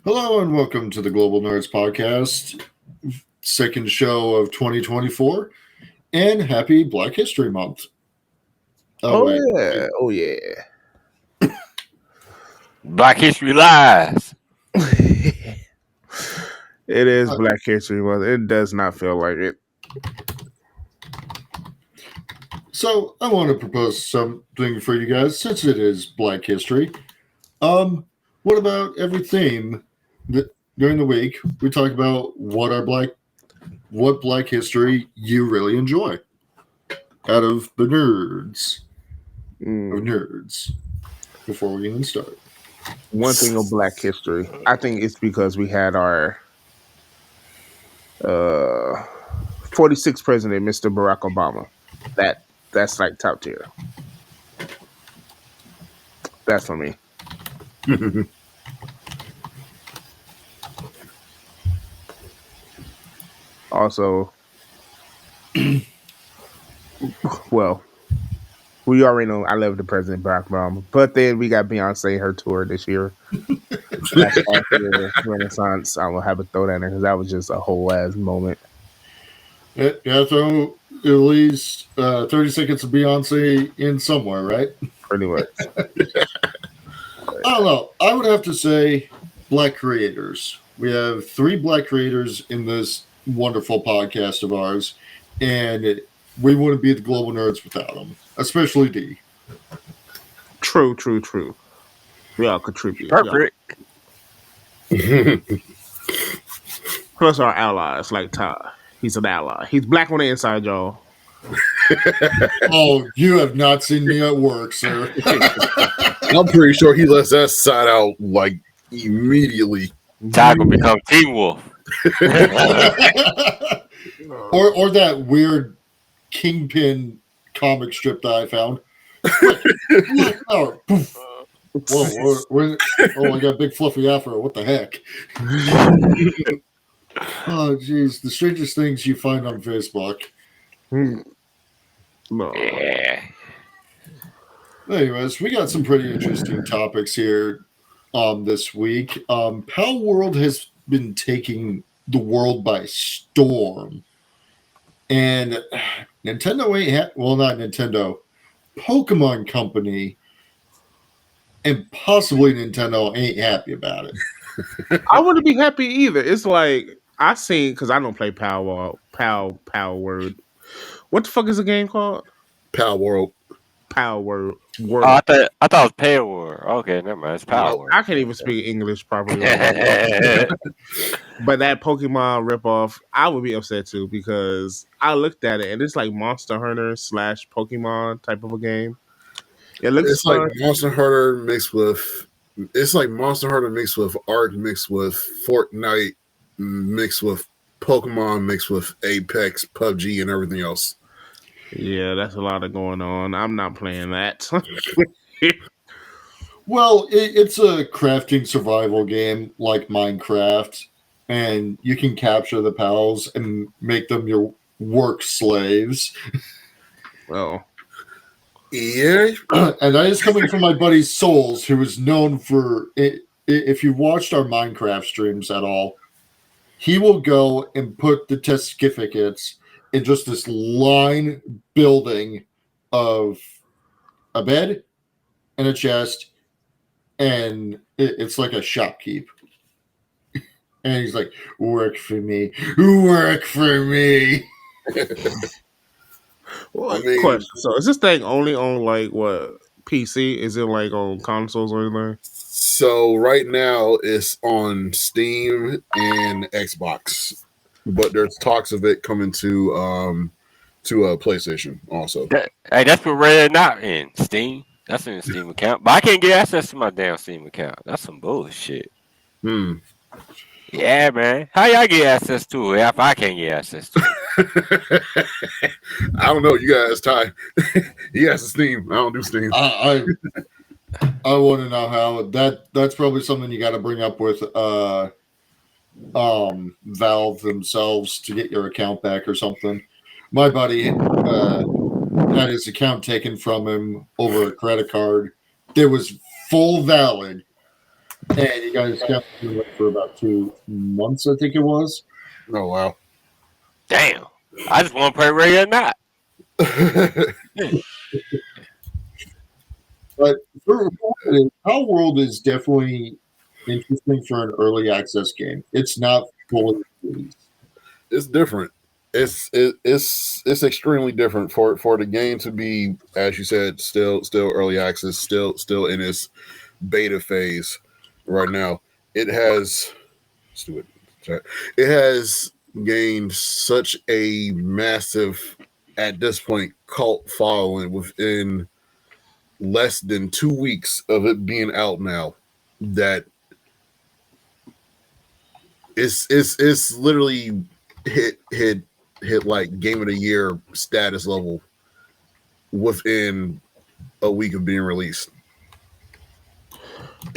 Hello and welcome to the Global Nerds Podcast, second show of 2024, and happy Black History Month. Oh Wait. yeah, oh yeah. Black History Lies. It is Black History Month. It does not feel like it. So I want to propose something for you guys since it is Black History. What about every theme that during the week we talk about what Black History you really enjoy out of the nerds of nerds before we even start. One thing of Black History, I think it's because we had our 46th president, Mr. Barack Obama. That's like top tier. That's for me. Also, well, we already know I love the president Barack Obama, but then we got Beyonce her tour this year. Last year, Renaissance. I will have to throw that in because that was just a whole ass moment. Yeah, throw at least 30 seconds of Beyonce in somewhere, right? Pretty much. I don't know. I would have to say Black creators. We have 3 Black creators in this wonderful podcast of ours, and we wouldn't be the Global Nerds without them, especially D. True. We all contribute. Perfect. Plus our allies, like Todd. He's an ally. He's black on the inside, y'all. Oh, you have not seen me at work, sir. I'm pretty sure he lets that side out like immediately. Todd will become Teen Wolf. or that weird Kingpin comic strip that I found. Poof. Whoa, I got a big fluffy afro. What the heck? Oh, jeez. The strangest things you find on Facebook. No. Yeah. Anyways, we got some pretty interesting topics here this week. Pal World has been taking the world by storm. And Nintendo not Nintendo, Pokemon Company and possibly Nintendo ain't happy about it. I wouldn't be happy either. It's like I seen because I don't play Power Word. What the fuck is the game called? Pal World. Power Word. Oh, I thought it was Pale War. Okay, never mind. It's Power War. I can't even speak English properly. But that Pokemon ripoff, I would be upset too because I looked at it and it's like Monster Hunter / Pokemon type of a game. It's like Monster Hunter mixed with. It's like Monster Hunter mixed with Ark, mixed with Fortnite, mixed with Pokemon, mixed with Apex, PUBG, and everything else. Yeah, that's a lot of going on. I'm not playing that. Well, it's a crafting survival game like Minecraft, and you can capture the pals and make them your work slaves. Well, yeah. And that is coming from my buddy Souls, who is known for, if you watched our Minecraft streams at all, he will go and put the certificates in just this line building of a bed and a chest, and it's like a shopkeep. And he's like, work for me. Work for me. well, question. So is this thing only on like what PC? Is it like on consoles or anything? So right now it's on Steam and Xbox, but there's talks of it coming to a PlayStation also. Hey, that's what Red not in Steam. That's in the Steam account, but I can't get access to my damn Steam account. That's some bullshit. Yeah, man. How y'all get access to it if I can't get access to it? I don't know. You guys, Ty. He has a Steam. I don't do Steam. I want to know how that's probably something you got to bring up with Valve themselves to get your account back or something. My buddy had his account taken from him over a credit card that was full valid, and you guys got to for about 2 months, I think it was. Oh wow! Damn. I just want to play Ray or not. But for Power World is definitely interesting for an early access game. It's not fully released. It's different. It's extremely different for the game to be, as you said, still early access, still in its beta phase right now. It has it has gained such a massive, at this point, cult following within less than 2 weeks of it being out now that it's literally hit like game of the year status level within a week of being released.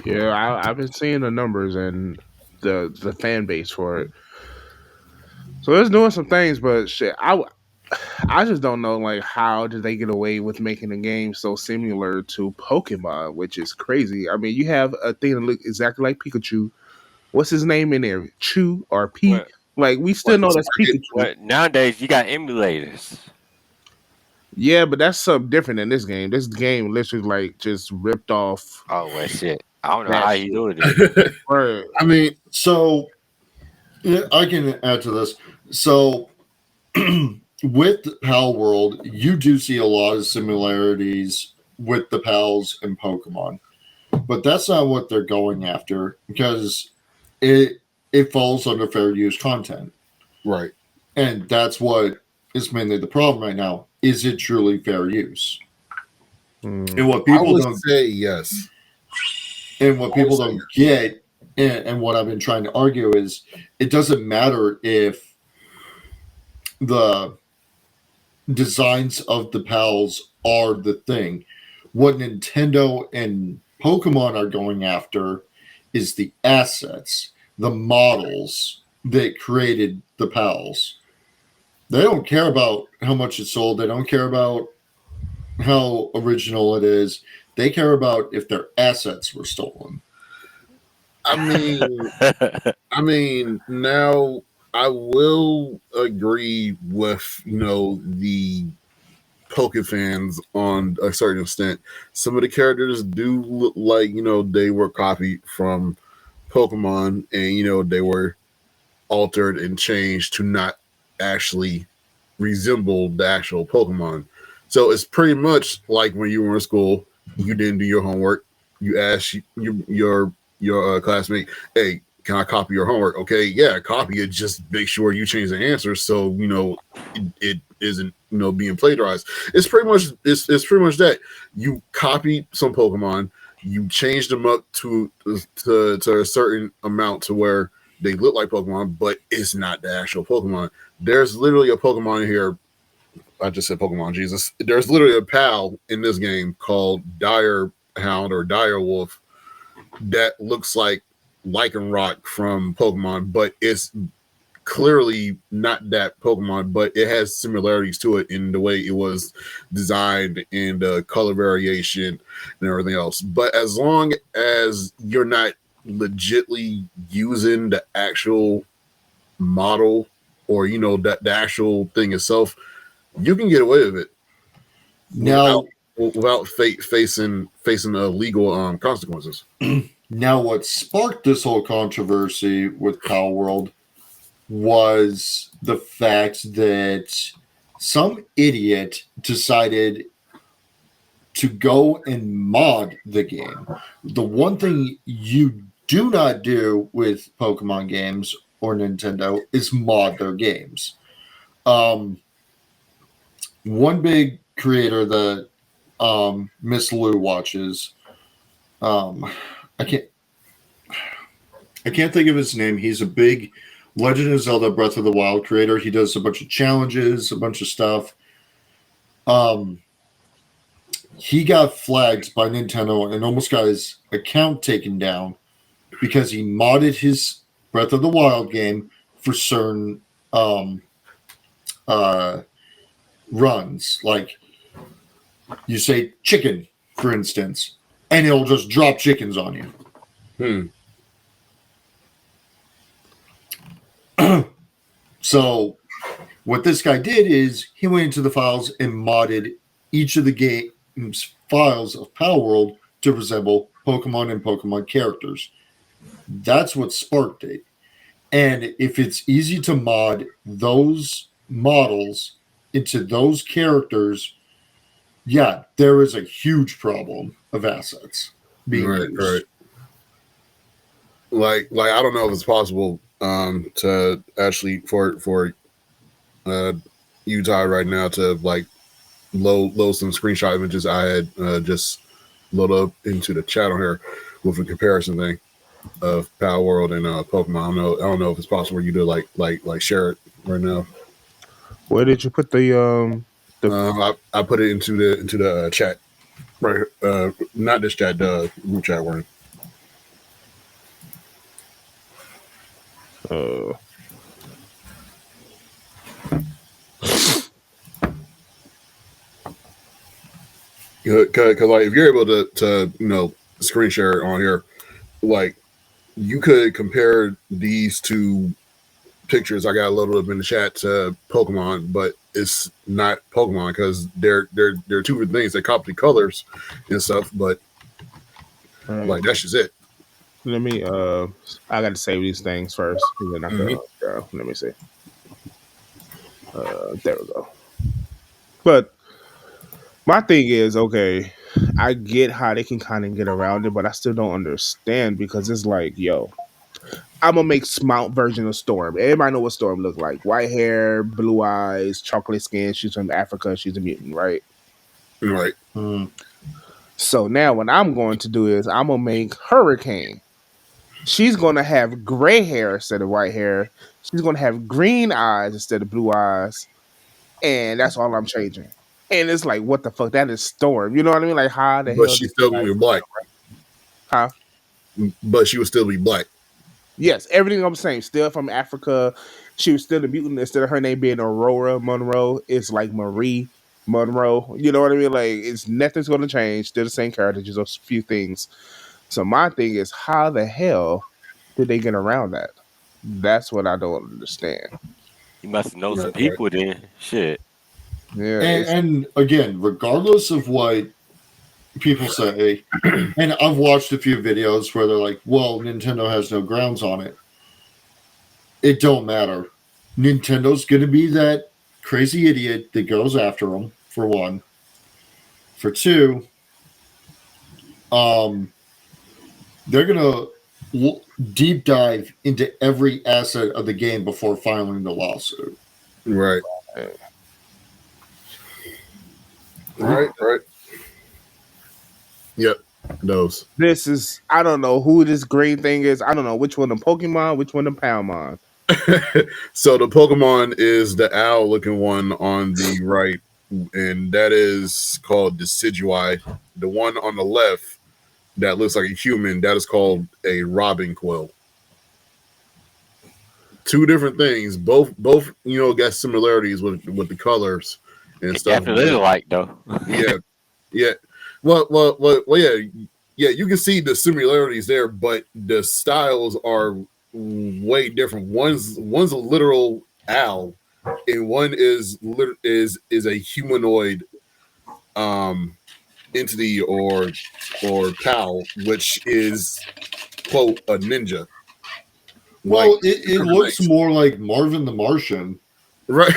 Yeah, I've been seeing the numbers and the fan base for it. So it's doing some things, but shit, I just don't know like how did they get away with making a game so similar to Pokemon, which is crazy. I mean, you have a thing that looks exactly like Pikachu. What's his name in there? Chew or P? What? Like we still know that's Pikachu. But nowadays you got emulators. Yeah, but that's something different in this game. This game literally like just ripped off. Oh well, shit. I don't know that how shit. he doing it. Right. I mean, so yeah, I can add to this. So with Pal World, you do see a lot of similarities with the pals and Pokemon, but that's not what they're going after because it falls under fair use content, Right. and that's what is mainly the problem right now. Is it truly fair use? And what I people would don't say yes. And what people don't get, and what I've been trying to argue is, it doesn't matter if the designs of the pals are the thing. What Nintendo and Pokemon are going after is the assets, the models that created the pals. They don't care about how much it sold. They don't care about how original it is. They care about if their assets were stolen. I mean, now I will agree with the Poke fans on a certain extent. Some of the characters do look like they were copied from Pokemon, and they were altered and changed to not actually resemble the actual Pokemon. So it's pretty much like when you were in school, you didn't do your homework. You asked your classmate, "Hey, can I copy your homework?" Okay, yeah, copy it. Just make sure you change the answer so it isn't being plagiarized. It's pretty much that you copied some Pokemon, you changed them up to a certain amount to where they look like Pokemon, but it's not the actual Pokemon. There's literally a Pokemon here. I just said Pokemon, Jesus. There's literally a pal in this game called Dire Hound or Dire Wolf that looks like Lycanroc from Pokemon, but it's clearly not that Pokemon, but it has similarities to it in the way it was designed and color variation and everything else. But as long as you're not legitly using the actual model or that the actual thing itself, you can get away with it Now, without facing legal consequences. Now, what sparked this whole controversy with Pal World was the fact that some idiot decided to go and mod the game. The one thing you do not do with Pokemon games or Nintendo is mod their games. One big creator that Miss Lou watches, I can't think of his name. He's a big Legend of Zelda Breath of the Wild creator. He does a bunch of challenges, a bunch of stuff. He got flagged by Nintendo and almost got his account taken down because he modded his Breath of the Wild game for certain runs. Like you say chicken, for instance, and it'll just drop chickens on you. So what this guy did is he went into the files and modded each of the game's files of Power World to resemble Pokemon and Pokemon characters. That's what sparked it. And if it's easy to mod those models into those characters, yeah, there is a huge problem of assets being used. Right. Like I don't know if it's possible to actually for Utah right now to like load some screenshot images I had just load up into the chat on here with a comparison thing of Power World and Pokemon. I don't know if it's possible for you to like share it right now. Where did you put the I put it into the chat right here. Not this chat, the group chat we're in. Because like if you're able to screen share it on here, like you could compare these two pictures I got loaded up in the chat to Pokemon, but it's not Pokemon because they're two different things. They copy colors and stuff, but like that's just it. Let me I got to save these things first, and then I can let me see. There we go. But my thing is, okay, I get how they can kind of get around it, but I still don't understand because it's like, yo, I'm gonna make Smount version of Storm. Everybody know what Storm look like: white hair, blue eyes, chocolate skin. She's from Africa. She's a mutant, right? Right. So now what I'm going to do is I'm gonna make Hurricane. She's gonna have gray hair instead of white hair. She's gonna have green eyes instead of blue eyes, and that's all I'm changing. And it's like, what the fuck? That is Storm. You know what I mean? Like, how the hell? But she's still gonna be black. Huh? But she would still be black. Yes, everything I'm saying. Still from Africa. She was still a mutant. Instead of her name being Aurora Monroe, it's like Marie Monroe. You know what I mean? Like, it's nothing's gonna change. Still the same character, just a few things. So my thing is, how the hell did they get around that? That's what I don't understand. You must know some people then. Shit. Yeah. And again, regardless of what people say, and I've watched a few videos where they're like, well, Nintendo has no grounds on it. It don't matter. Nintendo's going to be that crazy idiot that goes after them, for one. For two, they're going to deep dive into every asset of the game before filing the lawsuit. Right. Right. Yep. Those. This is, I don't know who this green thing is. I don't know which one the Pokemon, which one the Palmon. So the Pokemon is the owl looking one on the right, and that is called Decidueye. The one on the left that looks like a human, that is called a Robin Quill. Two different things. Both got similarities with the colors and stuff. Definitely alike though. Yeah. Well, yeah. You can see the similarities there, but the styles are way different. One's a literal owl, and one is a humanoid entity or pal, which is quote a ninja. Well, Like, it looks more like Marvin the Martian. Right.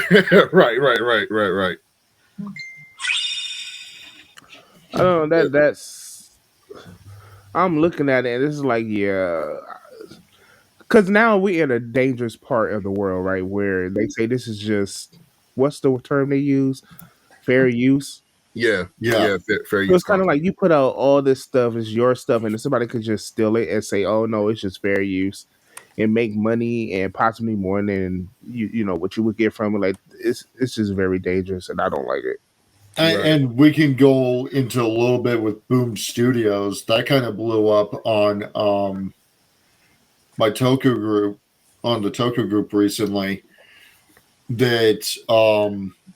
I don't know that's. I'm looking at it, and this is like, yeah, because now we're in a dangerous part of the world, right? Where they say this is just what's the term they use? Fair use. Yeah. Fair use. So it's kind of like you put out all this stuff is your stuff, and then somebody could just steal it and say, "Oh no, it's just fair use," and make money and possibly more than you know what you would get from it. Like it's just very dangerous, and I don't like it. And we can go into a little bit with Boom Studios. That kind of blew up on my Toku group, on the Toku group recently. That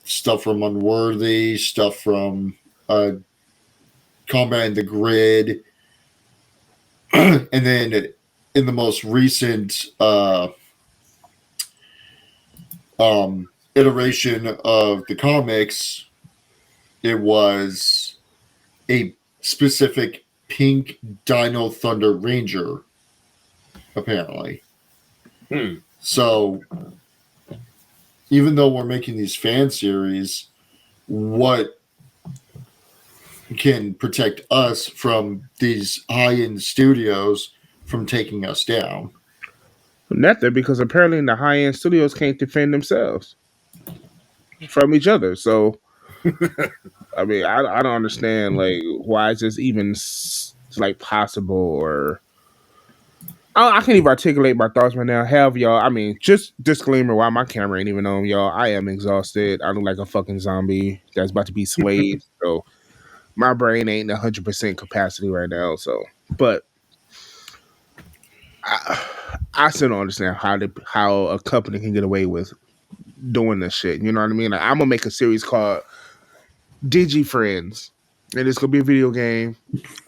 stuff from Unworthy, stuff from Combat in the Grid, and then in the most recent iteration of the comics, it was a specific pink Dino Thunder Ranger, apparently. So, even though we're making these fan series, what can protect us from these high-end studios from taking us down? Nothing, because apparently the high-end studios can't defend themselves from each other. So, I mean, I don't understand, like, why is this even like possible, or I can't even articulate my thoughts right now. Hell, y'all. I mean, just disclaimer: while my camera ain't even on, y'all, I am exhausted. I look like a fucking zombie that's about to be swayed. So my brain ain't 100% capacity right now. So, but I still don't understand how a company can get away with doing this shit. You know what I mean? Like, I'm gonna make a series called Digi Friends, and it's gonna be a video game,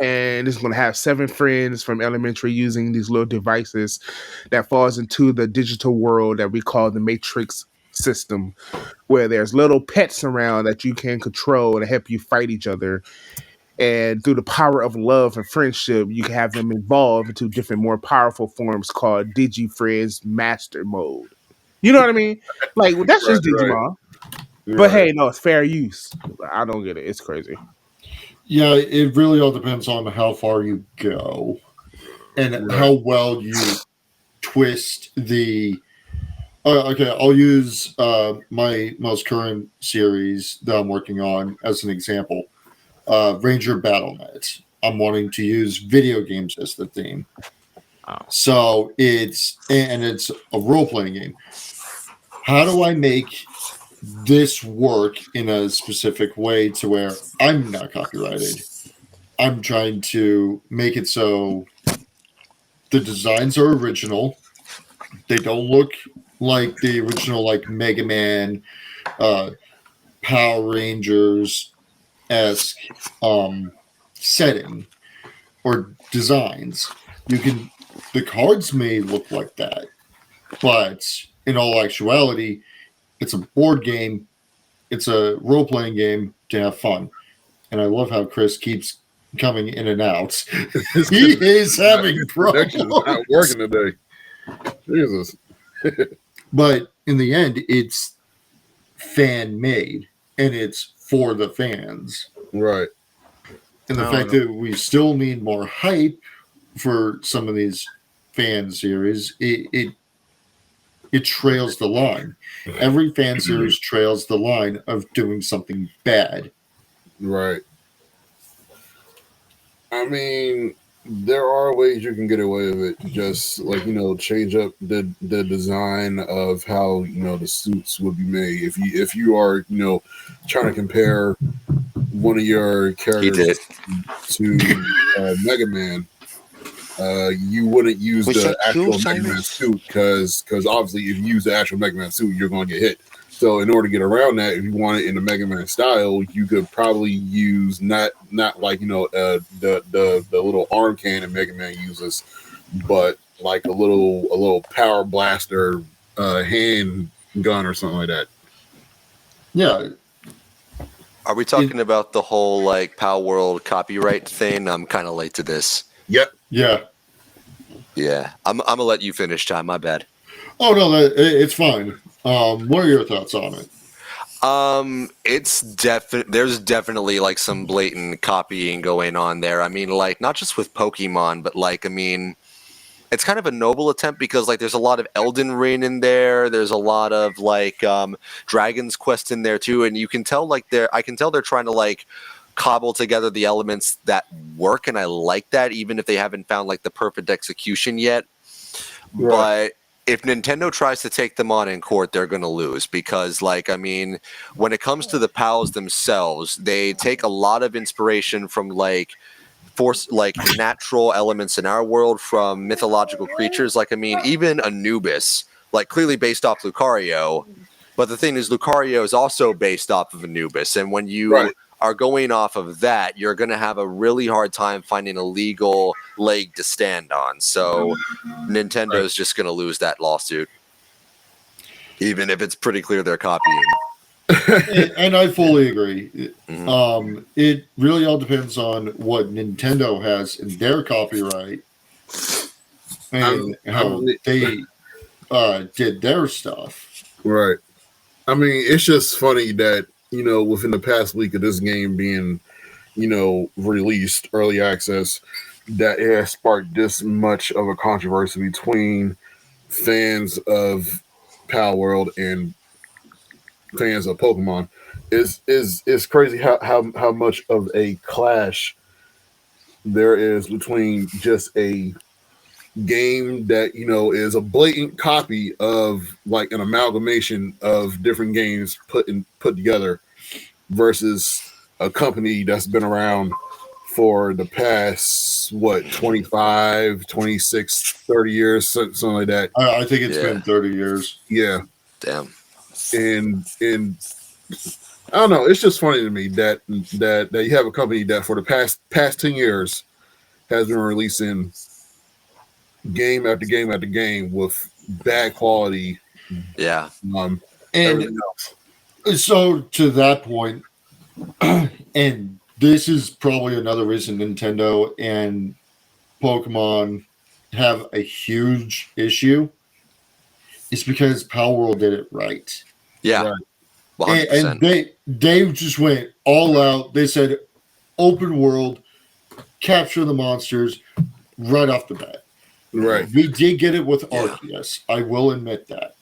and it's gonna have 7 friends from elementary using these little devices that falls into the digital world that we call the Matrix system, where there's little pets around that you can control to help you fight each other. And through the power of love and friendship, you can have them evolve into different, more powerful forms called Digi Friends Master Mode. You know what I mean? Like, that's just Digimon. But hey, no, it's fair use. I don't get it. It's crazy. Yeah, it really all depends on how far you go and how well you twist the. Okay, I'll use my most current series that I'm working on as an example. Ranger BattleNet. I'm wanting to use video games as the theme. Oh. So it's a role-playing game. How do I make this work in a specific way to where I'm not copyrighted? I'm trying to make it so the designs are original. They don't look like the original, like Mega Man, Power Rangers-esque setting or designs. The cards may look like that, but in all actuality, it's a board game. It's a role-playing game to have fun. And I love how Chris keeps coming in and out. He is having problems. Not working today. Jesus. But in the end, it's fan-made, and it's for the fans. Right. And the fact that we still need more hype for some of these fan series, it trails the line. Every fan series trails the line of doing something bad. Right. I mean, there are ways you can get away with it. Just like, change up the design of how, the suits would be made. If you are, trying to compare one of your characters to Mega Man, you wouldn't use the actual Mega Man suit because obviously if you use the actual Mega Man suit, you're going to get hit. So in order to get around that, if you want it in the Mega Man style, you could probably use not like the little arm cannon Mega Man uses, but like a little power blaster hand gun or something like that. Yeah. Are we talking about the whole like Power World copyright thing? I'm kind of late to this. Yep. Yeah. Yeah. I'm gonna let you finish, Ty. My bad. Oh no, it's fine. What are your thoughts on it? There's definitely like some blatant copying going on there. I mean, like not just with Pokemon, but like, I mean, it's kind of a noble attempt because like there's a lot of Elden Ring in there. There's a lot of like Dragon's Quest in there too, and you can tell like I can tell they're trying to like cobble together the elements that work, and I like that, even if they haven't found like the perfect execution yet. Right. But if Nintendo tries to take them on in court, they're going to lose because, like, I mean, when it comes to the PALs themselves, they take a lot of inspiration from like natural elements in our world, from mythological creatures. Like, I mean, even Anubis, like clearly based off Lucario. But the thing is, Lucario is also based off of Anubis, and when you are going off of that, you're going to have a really hard time finding a legal leg to stand on. So Nintendo's just going to lose that lawsuit. even if it's pretty clear they're copying. And I fully agree. Mhm. It really all depends on what Nintendo has in their copyright and how they did their stuff. Right. I mean, it's just funny that, within the past week of this game being, released early access, that it has sparked this much of a controversy between fans of Power World and fans of Pokemon. It's crazy how much of a clash there is between just a game that is a blatant copy of like an amalgamation of different games put together versus a company that's been around for the past 25, 26, 30 years, something like that. I think it's been 30 years. Yeah. Damn. And I don't know, it's just funny to me that you have a company that for the past 10 years has been releasing game after game after game with bad quality. Yeah. And so to that point, and this is probably another reason Nintendo and Pokemon have a huge issue. It's because Power World did it right. Yeah. Right. And they just went all out. They said open world, capture the monsters right off the bat. Right. We did get it with Arceus. I will admit that.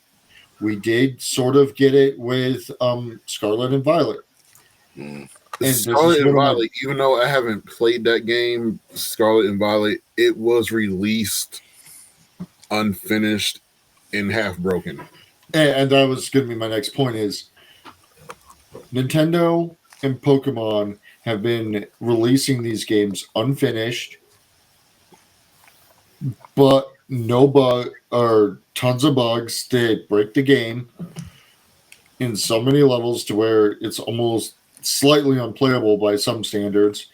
We did sort of get it with Scarlet and Violet. Mm. And Scarlet and Violet, even though I haven't played that game, Scarlet and Violet, it was released unfinished and half broken. And that was going to be my next point is Nintendo and Pokemon have been releasing these games unfinished, but no bug or tons of bugs that break the game in so many levels to where it's almost slightly unplayable by some standards.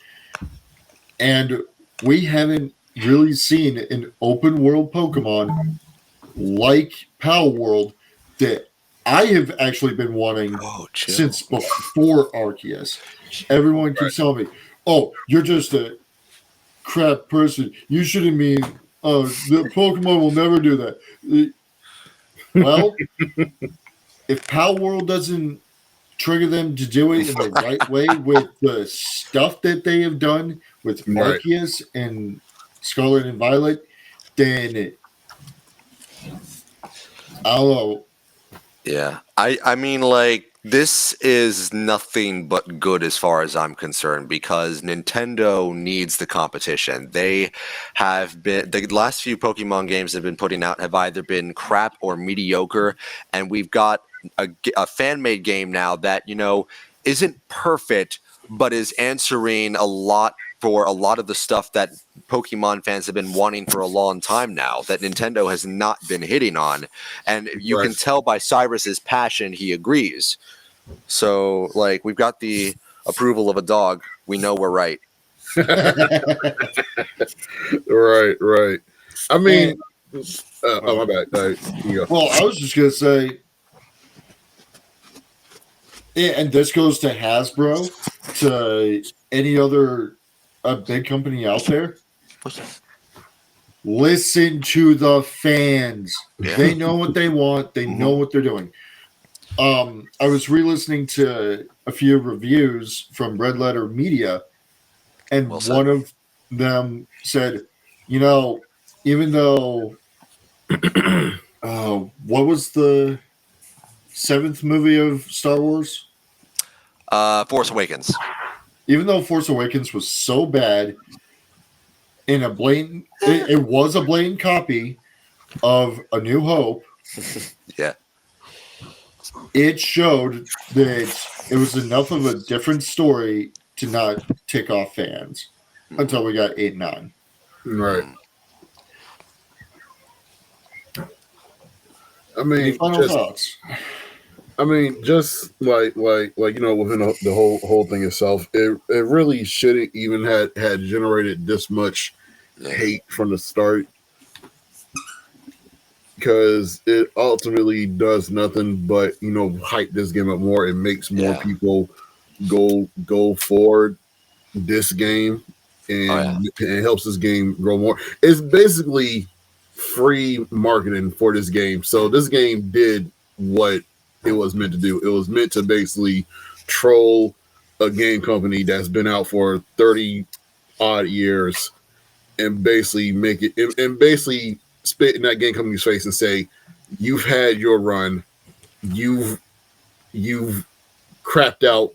And we haven't really seen an open world Pokemon like Power World that I have actually been wanting since before Arceus. Everyone keeps telling me, "Oh, you're just a crap person. You shouldn't mean the Pokemon will never do that." Well, if Power World doesn't trigger them to do it in the right way with the stuff that they have done with Arceus and Scarlet and Violet, then I don't know. Yeah. I mean, like, this is nothing but good as far as I'm concerned because Nintendo needs the competition. They have been, the last few Pokemon games they've been putting out have either been crap or mediocre, and we've got a fan-made game now that, isn't perfect, but is answering a lot for a lot of the stuff that Pokemon fans have been wanting for a long time now that Nintendo has not been hitting on. And you can tell by Cyrus's passion, he agrees. So, like, we've got the approval of a dog. We know we're right. Right. I mean, my bad. Well, I was just going to say, and this goes to Hasbro, to any other big company out there. Listen to the fans. Yeah. They know what they want. They know what they're doing. I was re-listening to a few reviews from Red Letter Media, and one of them said, even though what was the 7th movie of Star Wars? Force Awakens. Even though Force Awakens was so bad, in a blatant, it was a blatant copy of A New Hope. Yeah. It showed that it was enough of a different story to not tick off fans until we got 8 and 9. Right. I mean, any final thoughts? I mean, just like within the whole thing itself, it really shouldn't even had generated this much hate from the start. because it ultimately does nothing but hype this game up more. It makes more people go forward this game, and it helps this game grow more. It's basically free marketing for this game. So this game did what it was meant to do. It was meant to basically troll a game company that's been out for 30 odd years and basically make it and basically spit in that game company's face and say, you've had your run, you've crapped out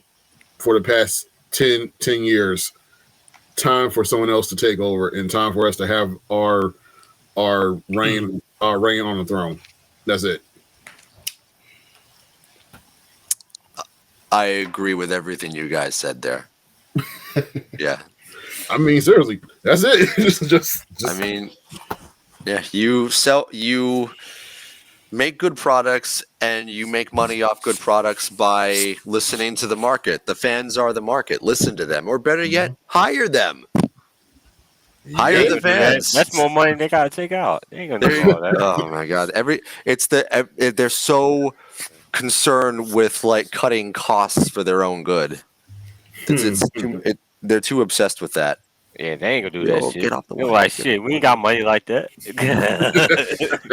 for the past 10 years. Time for someone else to take over, and time for us to have our reign on the throne. That's it. I agree with everything you guys said there. Yeah. I mean, seriously, that's it. just. I mean, yeah, you make good products and you make money off good products by listening to the market. The fans are the market. Listen to them, or better yet, hire them. Hire the fans. That's more money they gotta take out. They ain't gonna do all that. Oh my god! They're so concerned with like cutting costs for their own good. They're too obsessed with that. Yeah, they ain't gonna do that shit. Get off the way. Like shit, we ain't got money like that.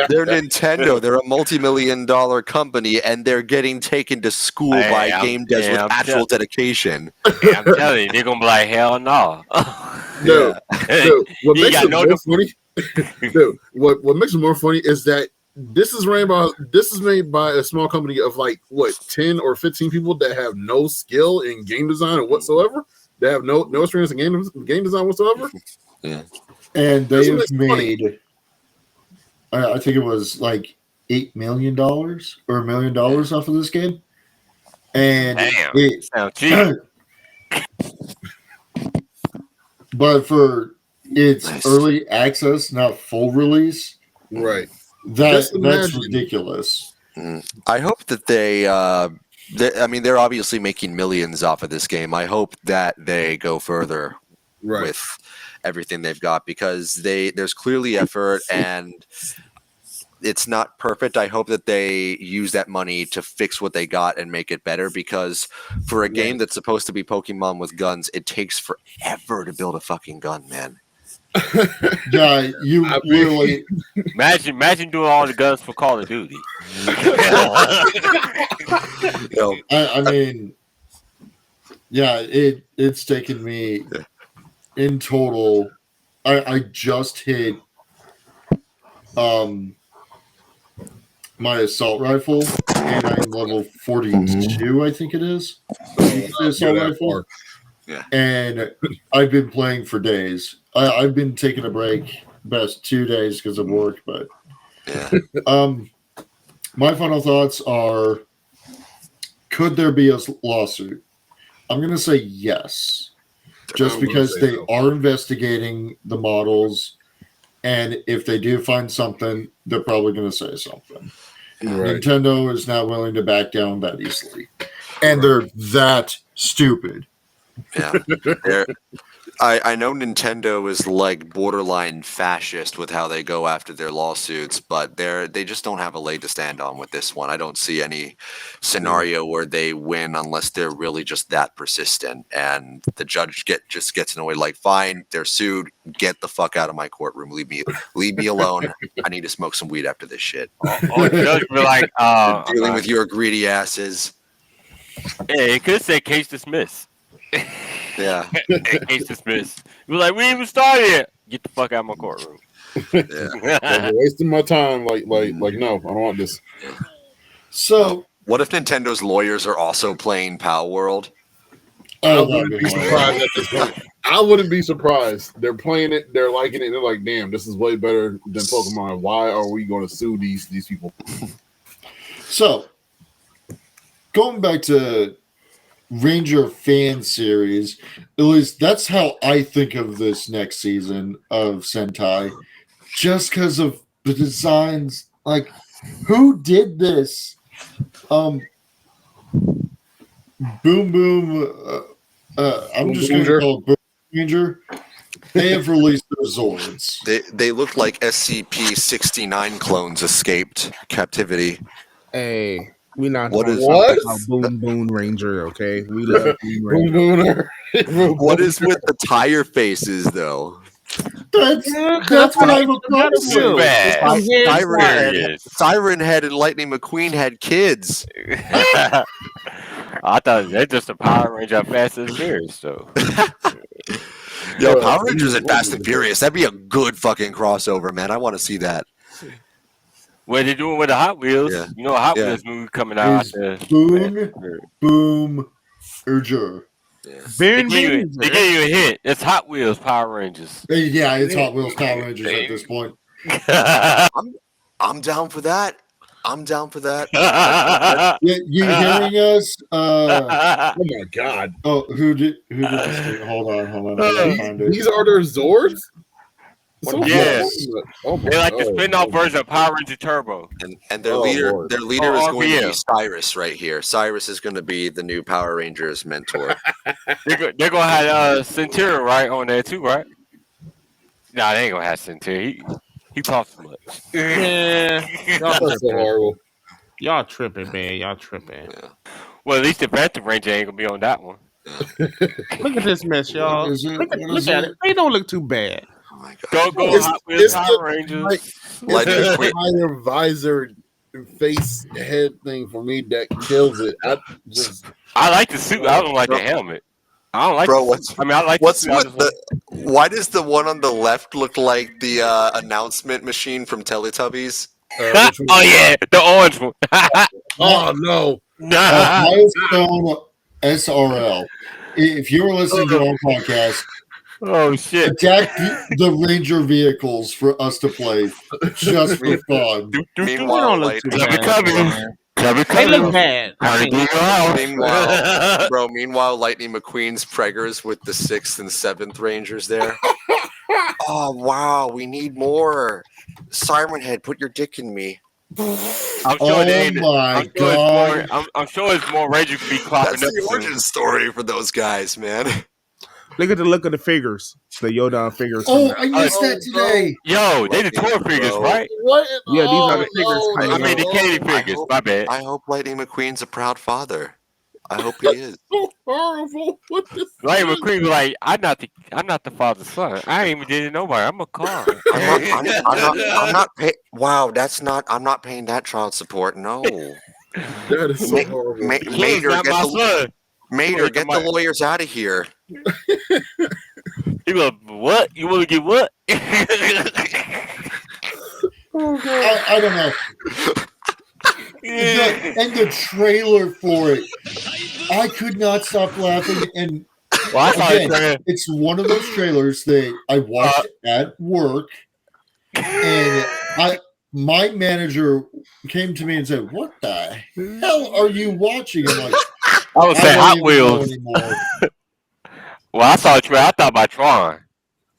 They're Nintendo. They're a multi-million-dollar company, and they're getting taken to school by game devs with actual dedication. Yeah, I'm telling you, they're gonna be like, hell no. Dude, what makes it more funny? Dude, what makes it more funny is that this is made by a small company of like 10 or 15 people that have no skill in game design whatsoever. They have no experience in game design whatsoever. Yeah, and they've made, I think it was like $8 million or $1 million off of this game. And damn, sounds cheap. But for its early access, not full release, right? That's ridiculous. I hope that they're obviously making millions off of this game. I hope that they go further with everything they've got, because there's clearly effort and it's not perfect. I hope that they use that money to fix what they got and make it better, because for a game that's supposed to be Pokemon with guns, it takes forever to build a fucking gun, man. Yeah, really imagine doing all the guns for Call of Duty. I mean, yeah, it's taken me in total. I just hit my assault rifle, and I'm level 42, I think it is. The assault rifle. Yeah. And I've been playing for days. I've been taking a break best 2 days because of work, but my final thoughts are, could there be a lawsuit? I'm going to say yes, just because they are investigating the models, and if they do find something, they're probably going to say something. Right. Nintendo is not willing to back down that easily, and they're that stupid. Yeah, I know Nintendo is like borderline fascist with how they go after their lawsuits, but they just don't have a leg to stand on with this one. I don't see any scenario where they win unless they're really just that persistent, and the judge just gets annoyed. Like, fine, they're sued. Get the fuck out of my courtroom. Leave me alone. I need to smoke some weed after this shit. Or the judge be like, dealing with your greedy asses. Yeah, it could say case dismissed. Yeah. Case dismissed. We're like, we ain't even started yet. Get the fuck out of my courtroom. You're wasting my time. Like, no, I don't want this. So, what if Nintendo's lawyers are also playing Pal World? I wouldn't be surprised at this point. I wouldn't be surprised. They're playing it. They're liking it. They're like, damn, this is way better than Pokemon. Why are we going to sue these people? So, going back to Ranger fan series, at least that's how I think of this next season of Sentai, just because of the designs. Like, who did this? Boom Boom. I'm just going to call it Boom Ranger. They have released their Zords. They look like SCP-69 clones escaped captivity. Hey, we not What talking is- about Boon Ranger, okay? We love Boon Ranger. What is with the tire faces, though? That's what I'm about to say. Bad. Some head Serious. Siren Head and Lightning McQueen had kids. I thought they're just a Power Ranger of Fast and Furious, though. Yo, Power Rangers and Fast and Furious. That'd be a good fucking crossover, man. I want to see that. What they doing with the Hot Wheels? Yeah. You know, a Hot Yeah. Wheels movie coming out. Is Boom Urger. They give you a hint. It's Hot Wheels Power Rangers. Yeah, it's Hot Wheels Power Rangers at this point. I'm down for that. I'm down for that. Yeah, you hearing us? Oh my god! Oh, who did this thing? Hold on. I gotta find it. These are their Zords. Yeah. Oh my They like the God. spin-off version of Power Ranger Turbo. And their Oh, leader, Lord. is going to be RPM. Cyrus right here. Cyrus is going to be the new Power Rangers mentor. They're gonna have Centurion right on there too, right? Nah, they ain't gonna have Centurion. He talks too much. Yeah, That's so horrible. y'all tripping, man. Y'all tripping. Well, at least the Phantom Ranger ain't gonna be on that one. Look at this mess, y'all. What is it? Look What is at it? it. They don't look too bad. Oh my god! Go It's- Hot Wheels it's Power the- Rangers. like- Lightning It's McQueen. the entire visor face head thing for me that kills it. I like the suit. I don't like the helmet. I don't like. Bro, the suit. I mean, I like. What's the suit. I with just why does the one on the left look like the announcement machine from Teletubbies? want- oh yeah, the orange one. Oh no! Nah. Milestone SRL. If you were listening to our podcast, Oh shit. attack the Ranger vehicles for us to play just for fun. Meanwhile, look like, too Clubby bad. Clubby. Clubby They look Clubby. bad. How to do your house. meanwhile, Lightning McQueen's preggers with the 6th and 7th Rangers there. Oh wow, we need more. Siren Head, put your dick in me. I'm sure Oh they ain't. my I'm sure god. it's more. I'm sure it's more Ranger could be clopping That's up. the soon. origin story for those guys, man. Look at the look of the figures. The Yoda figures. Oh, I missed that today. Yo, they the toy figures, Bro. right? What? Yeah, these are the Oh, figures no, coming I mean the no. candy I figures. hope- My bad. I hope Lightning McQueen's a proud father. I hope he is. So horrible. What the Like fuck? McQueen was like, I'm not the father's son. I ain't even dated nobody. I'm a car. I'm not pay- Wow, that's not. I'm not paying that child support. No, That is so Ma- horrible. Ma- He's Mater, not get my the son. Mater, Look get at the my- lawyers out of here. He was like, what? You want to get what? I don't know. And the trailer for it, I could not stop laughing. And Well, I saw again, it trailer. it's one of those trailers that I watched at work, and my manager came to me and said, "What the hell are you watching?" I'm like, I would say don't Hot even know Wheels. anymore. Well, I saw a trailer. I thought about Tron.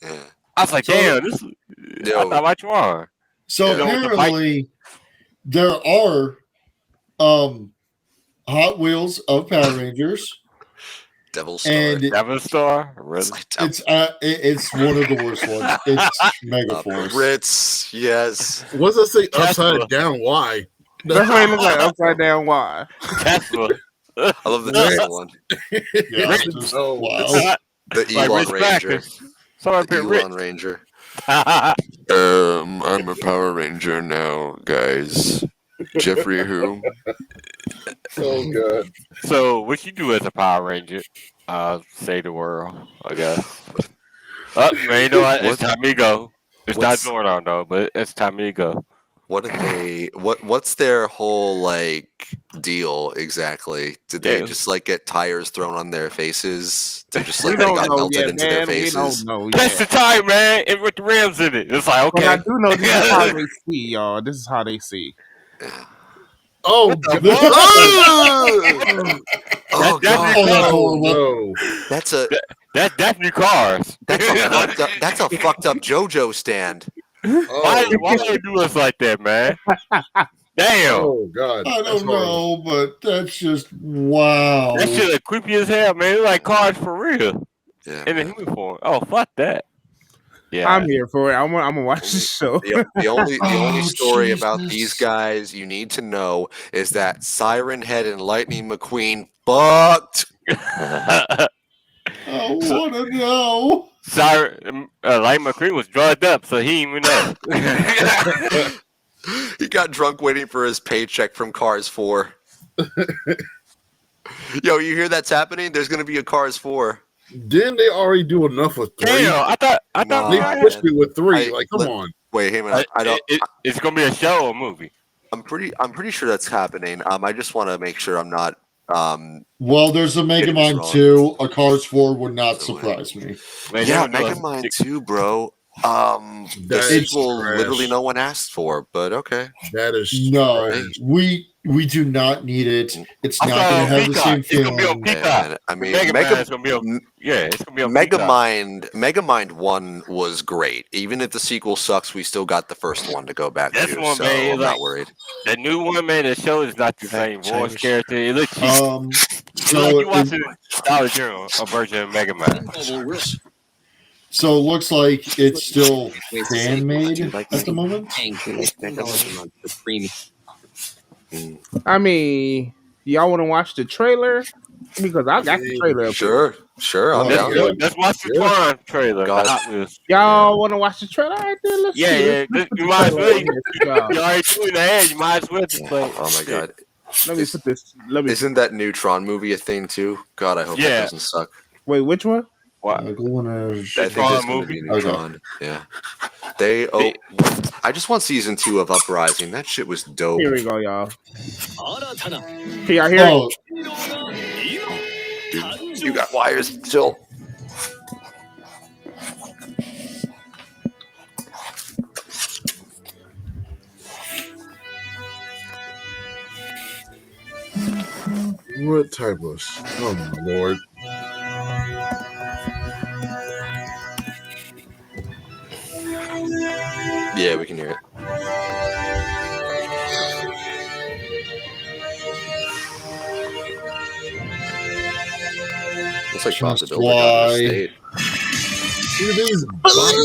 Yeah. I was like, So- damn, this. I Yo. thought about Tron. So Yeah. apparently, there are Hot Wheels of Power Rangers, Devil Star. and Devil Star. Really? It's like Devil it's one of the worst ones. It's Mega Force. Ritz, yes. What's that say? Tesla. Upside down? Why? That's what it looks like upside down. Why? Tesla. I love the Tesla one. Yeah, Rich. just, Oh, wow. The Like Elon Rich Ranger. Crackers. Sorry, The bit rich. Elon Ranger. I'm a Power Ranger now, guys. Jeffrey who? Oh god. So, what you do as a Power Ranger? Save the world, I guess. Man, you know what? It's time to go. It's What's- not Zordon though, but it's time to go. What did they? What's their whole like deal exactly? Did they Yeah. just like get tires thrown on their faces? To just We like they don't got know melted yet, into their man. We faces? don't know That's the yet. time, man. And with the rims in it, it's like But I okay. do know this is how they see, y'all. This is how they see. Oh the god. Oh That's god, Oh, that's Oh horrible. no. that's That's new cars. that's a fucked up JoJo stand. Why Oh, they do us like that, man? Damn. oh god. I That's don't horrible. know, but that's just wow. That shit like creepy as hell, man. It's like cars for real Yeah. in the human form. Oh, fuck that. Yeah, I'm here for it. I'm gonna watch the show. The only Oh, story about Jesus. these guys you need to know is that Siren Head and Lightning McQueen fucked. I want to know. Sorry, Light McQueen was drugged up, so he didn't even know. He got drunk waiting for his paycheck from Cars 4. Yo, you hear that's happening? There's gonna be a Cars 4. Didn't they already do enough with 3? Damn, I thought Nah, They man. pushed it with 3. I- Like, come on. Wait, hey man, I don't. it's gonna be a show or a movie. I'm pretty sure that's happening. I just want to make sure I'm not. Well, there's a Getting this Megamind wrong. 2. A Cars 4 would not So, surprise me. Man, Yeah, they would do Megamind a- 2, bro. The That is sequel trash. literally no one asked for, but okay. That is No, trash. we do not need it. It's I not saw going it to on have the Peacock. same It's gonna be on feeling. Peacock. Man, I mean, Mega Man is gonna be on. Yeah, it's gonna be on Peacock. Megamind 1 was great. Even if the sequel sucks, we still got the first one to go back This to, one, so man, I'm like- not worried. The new one, man, the show is not the same voice character. It looks cheap. It's like So you watching Dollar General, a version of Mega Man. so it looks like it's still fan made at the moment. I mean, y'all want to watch the trailer? Because I got the trailer up here. Sure, I'm Oh, down. yeah. Let's watch the Yeah. Tron trailer. God. The Hot Wheels. Y'all want to watch the trailer? All right, then let's Yeah, see. yeah. Let's put You the might as trailer well. on here. You already doing the ad. You might as well just play. Oh my god. Let me put this. Let me. Isn't that new Tron movie a thing too? God, I hope Yeah. that doesn't suck. Wait, which one? What? I Tron think there's going to movie? be a new Okay. Tron. Yeah. I just want season 2 of Uprising. That shit was dope. Here we go, y'all. Can y'all hear Oh, You got wires still. What type of... Oh, my Lord. Yeah, we can hear it. Looks like Bob the Just Builder got why. an estate. Look at these body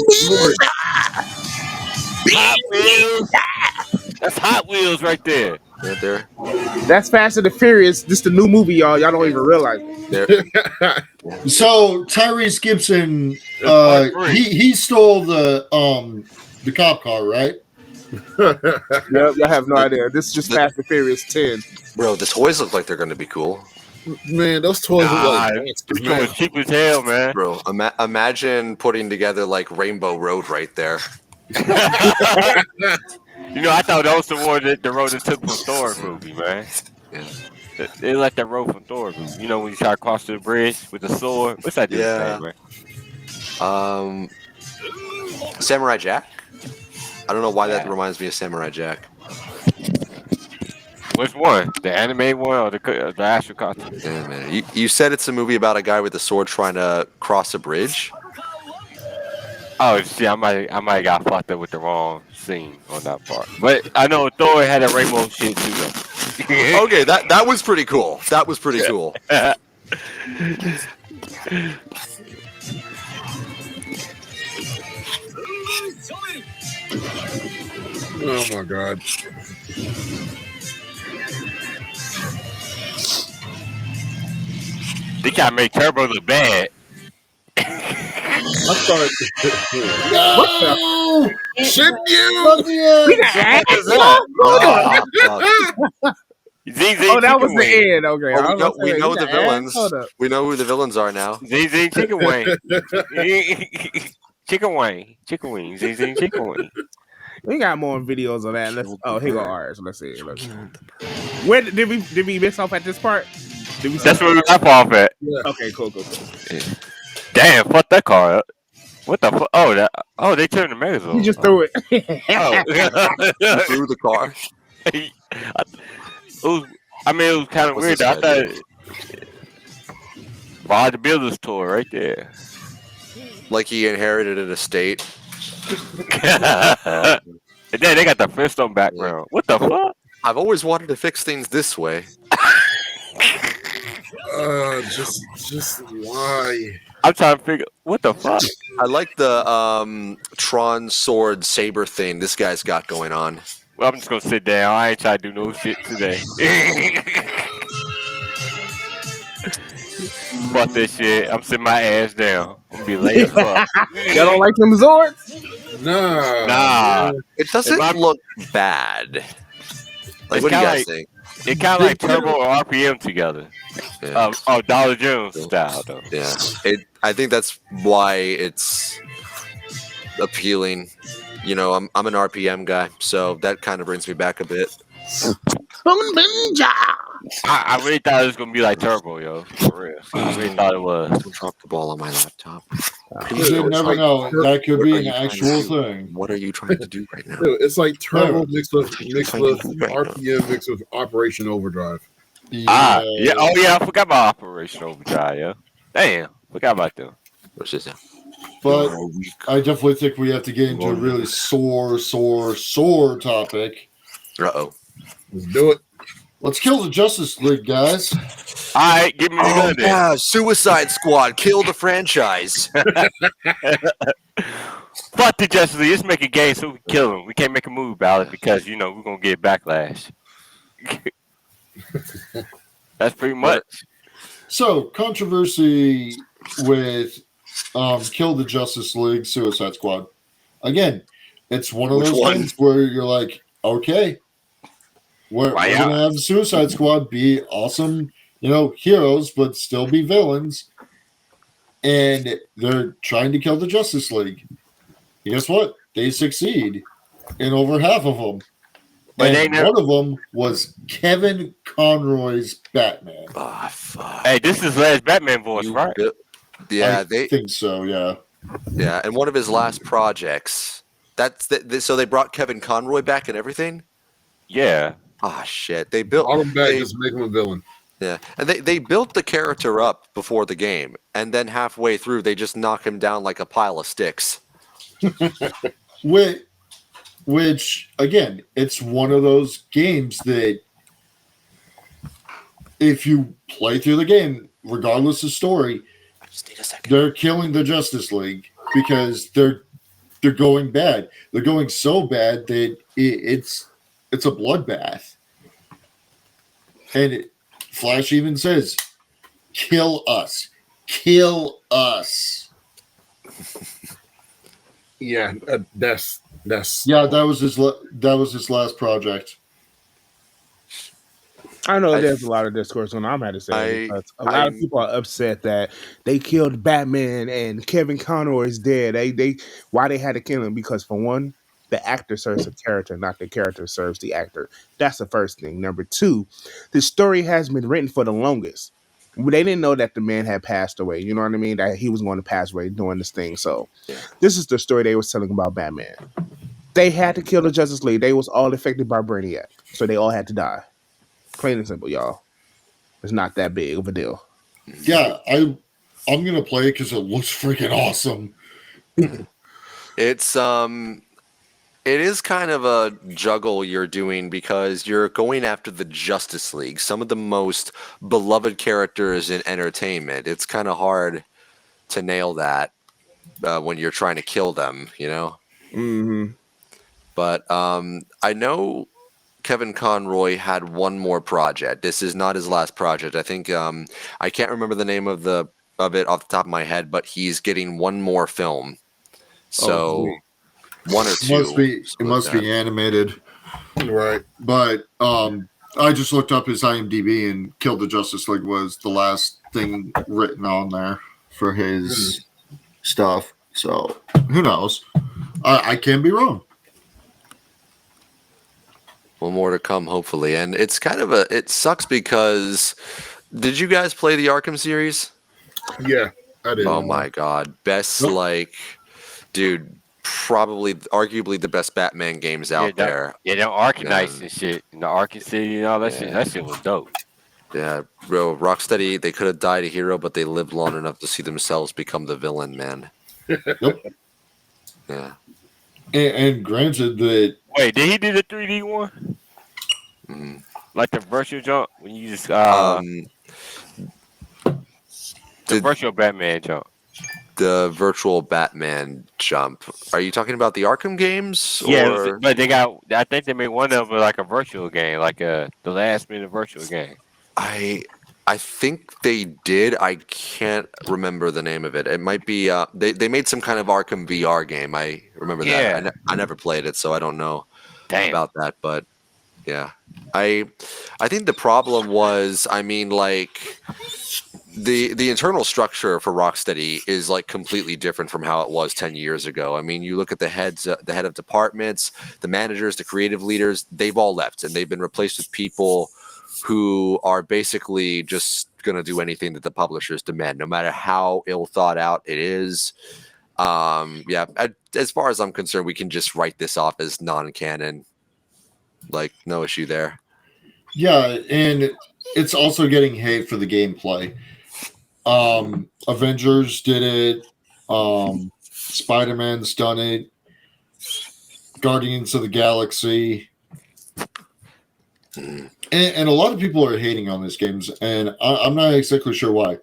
Hot Wheels. That's Hot Wheels right there. Right there. it? That's Fast and the Furious. This the new movie, y'all. Y'all don't even realize it. There. so Tyrese Gibson, That's part three. he stole the cop car, right? Y'all have no idea. This is just Fast and Furious 10. Bro, the toys look like they're going to be cool. Man, those toys look like... This one was cheap as hell, man. Bro, imagine putting together like Rainbow Road right there. You know, I thought that was the one that the road that took from Thor movie, man. Yeah. They let that road from Thor movie. You know, when you try to cross the bridge with the sword. What's that dude's Yeah. name, man? Samurai Jack? I don't know why that reminds me of Samurai Jack. Which one? The anime one or the actual cartoon? Yeah, man. You said it's a movie about a guy with a sword trying to cross a bridge? Oh, see, I might got fucked up with the wrong scene on that part. But I know Thor had a rainbow shit too, though. Okay, that was pretty cool. That was pretty cool. Oh, my God. They gotta make Turbo look bad. I thought... No! Shouldn't you? Let me in. ZZ Oh, that was Chicken the Wing. end. Okay. Oh, I was we gonna say, know you the got ass? villains. Hold up. We know who the villains are now. ZZ Chicken Wing. Chicken Wing. Chicken Wing. ZZ Chicken Wing. We got more videos of that. Here go ours. Let's see. Where did we miss off at this part? Did we That's where we left off at. Okay, cool. Damn, fuck that car up. What the fuck? Oh, they turned the Megazord. He just threw it. Oh. Through the car. It was kind of What's weird. this I guy thought Bob the Builder's tour right there. Like he inherited an estate. And then they got the Flintstone background. What the fuck? I've always wanted to fix things this way. Just why? I'm trying to figure what the fuck. I like the Tron sword saber thing this guy's got going on. Well, I'm just gonna sit down. I ain't trying to do no shit today. Fuck this shit. I'm sitting my ass down. I'm gonna be late as fuck. Y'all don't like them Zords? Nah. It doesn't look bad. Like, what do you guys think? It kind of like Turbo or RPM together. Yeah. Dollar Jones style though. Yeah. I think that's why it's appealing. You know, I'm an RPM guy, so that kind of brings me back a bit. I really thought it was gonna be like Turbo, yo. For real. I really thought it was. Don't drop the ball on my laptop. You never know. That could be an actual thing. What are you trying to do right now? Dude, it's like Turbo mixed with RPM mixed with Operation Overdrive. Yeah. Oh yeah, I forgot about Operation Overdrive, yeah. Damn, forgot about them. What's this now? But I definitely think we have to get into a really sore topic. Uh-oh. Let's do it. Let's kill the Justice League, guys. All right, give me the gun then. Yeah, Suicide Squad, kill the franchise. Fuck the Justice League. Let's make a game so we can kill them. We can't make a move about it because, you know, we're going to get backlash. That's pretty much. So, controversy with Kill the Justice League, Suicide Squad. Again, it's one of those things where you're like, okay, we're going to have the Suicide Squad be awesome, you know, heroes, but still be villains. And they're trying to kill the Justice League. And guess what? They succeed in over half of them. But one of them was Kevin Conroy's Batman. Oh, fuck. Hey, this is last Batman voice, right? Yeah, I think so, yeah. Yeah, and one of his last projects. So they brought Kevin Conroy back and everything? Yeah. Ah, shit. They built All them back, just make him a villain. Yeah, and they built the character up before the game, and then halfway through, they just knock him down like a pile of sticks. Which, again, it's one of those games that if you play through the game, regardless of story, I just need a second. they're killing the Justice League because they're going bad. They're going so bad that it's a bloodbath. And Flash even says, "Kill us, kill us." Yeah, that's Yeah, that was his last project. I know there's a lot of discourse on. I'm had to say because a lot of people are upset that they killed Batman and Kevin Conroy is dead. They why they had to kill him because for one, the actor serves the character, not the character serves the actor. That's the first thing. Number two, the story has been written for the longest. They didn't know that the man had passed away. You know what I mean? That he was going to pass away doing this thing. So this is the story they was telling about Batman. They had to kill the Justice League. They was all affected by Brainiac. So they all had to die. Plain and simple, y'all. It's not that big of a deal. Yeah, I'm gonna play it because it looks freaking awesome. It is kind of a juggle you're doing because you're going after the Justice League, some of the most beloved characters in entertainment. It's kind of hard to nail that when you're trying to kill them, you know? Mm-hmm. But I know Kevin Conroy had one more project. This is not his last project. I think I can't remember the name of it off the top of my head, but he's getting one more film. So one or two. It must be animated, right? But I just looked up his IMDb and Kill the Justice League was the last thing written on there for his stuff. So who knows? I can be wrong. Well, more to come, hopefully. And it's kind of it sucks because did you guys play the Arkham series? Yeah, I did. Oh my God. Best, dude, probably, arguably the best Batman games out there. Yeah, them Arkham Knights and shit. And the Arkham City and all that shit. That shit was dope. Yeah, bro, Rocksteady, they could have died a hero, but they lived long enough to see themselves become the villain, man. Yep. Yeah. And granted that... Wait, did he do the 3D one? Mm-hmm. Like the virtual jump? When you just... the virtual Batman jump. the virtual Batman jump. Are you talking about the Arkham games? Yeah, Or but they got. I think they made one of them like a virtual game, like the last minute virtual game. I think they did. I can't remember the name of it. It might be they made some kind of Arkham VR game. I remember Yeah. that. I never played it, so I don't know Damn. about that. But yeah, I think the problem was, I mean, like the internal structure for Rocksteady is like completely different from how it was 10 years ago. I mean, you look at the head of departments, the managers, the creative leaders, they've all left and they've been replaced with people who are basically just going to do anything that the publishers demand, no matter how ill thought out it is. As far as I'm concerned, we can just write this off as non-canon. Like, no issue there. Yeah, and it's also getting hate for the gameplay. Avengers did it. Spider-Man's done it. Guardians of the Galaxy. And a lot of people are hating on these games, and I'm not exactly sure why.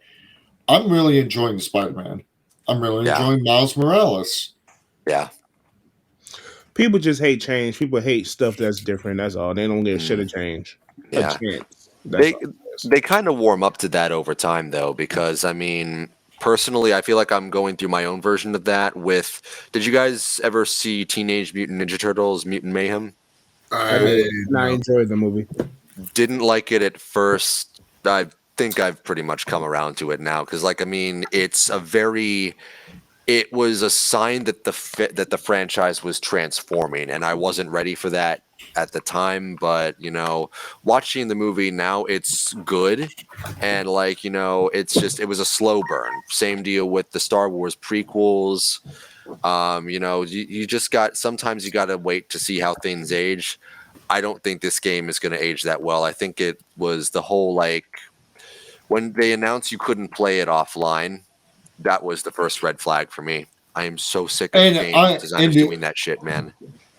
I'm really enjoying Spider-Man. I'm really enjoying Miles Morales. Yeah. People just hate change. People hate stuff that's different. That's all. They don't give a shit of change. Yeah. They kind of warm up to that over time, though, because, I mean, personally, I feel like I'm going through my own version of that with... Did you guys ever see Teenage Mutant Ninja Turtles Mutant Mayhem? I enjoyed the movie. Didn't like it at first. I think I've pretty much come around to it now because, like, I mean, it's a very... It was a sign that the franchise was transforming, and I wasn't ready for that at the time. But, you know, watching the movie now, it's good, and, like, you know, it's just, it was a slow burn. Same deal with the Star Wars prequels. You know, you just got, sometimes you got to wait to see how things age. I don't think this game is going to age that well. I think it was the whole, like, when they announced you couldn't play it offline, that was the first red flag for me. I am so sick of game designers doing that shit, man.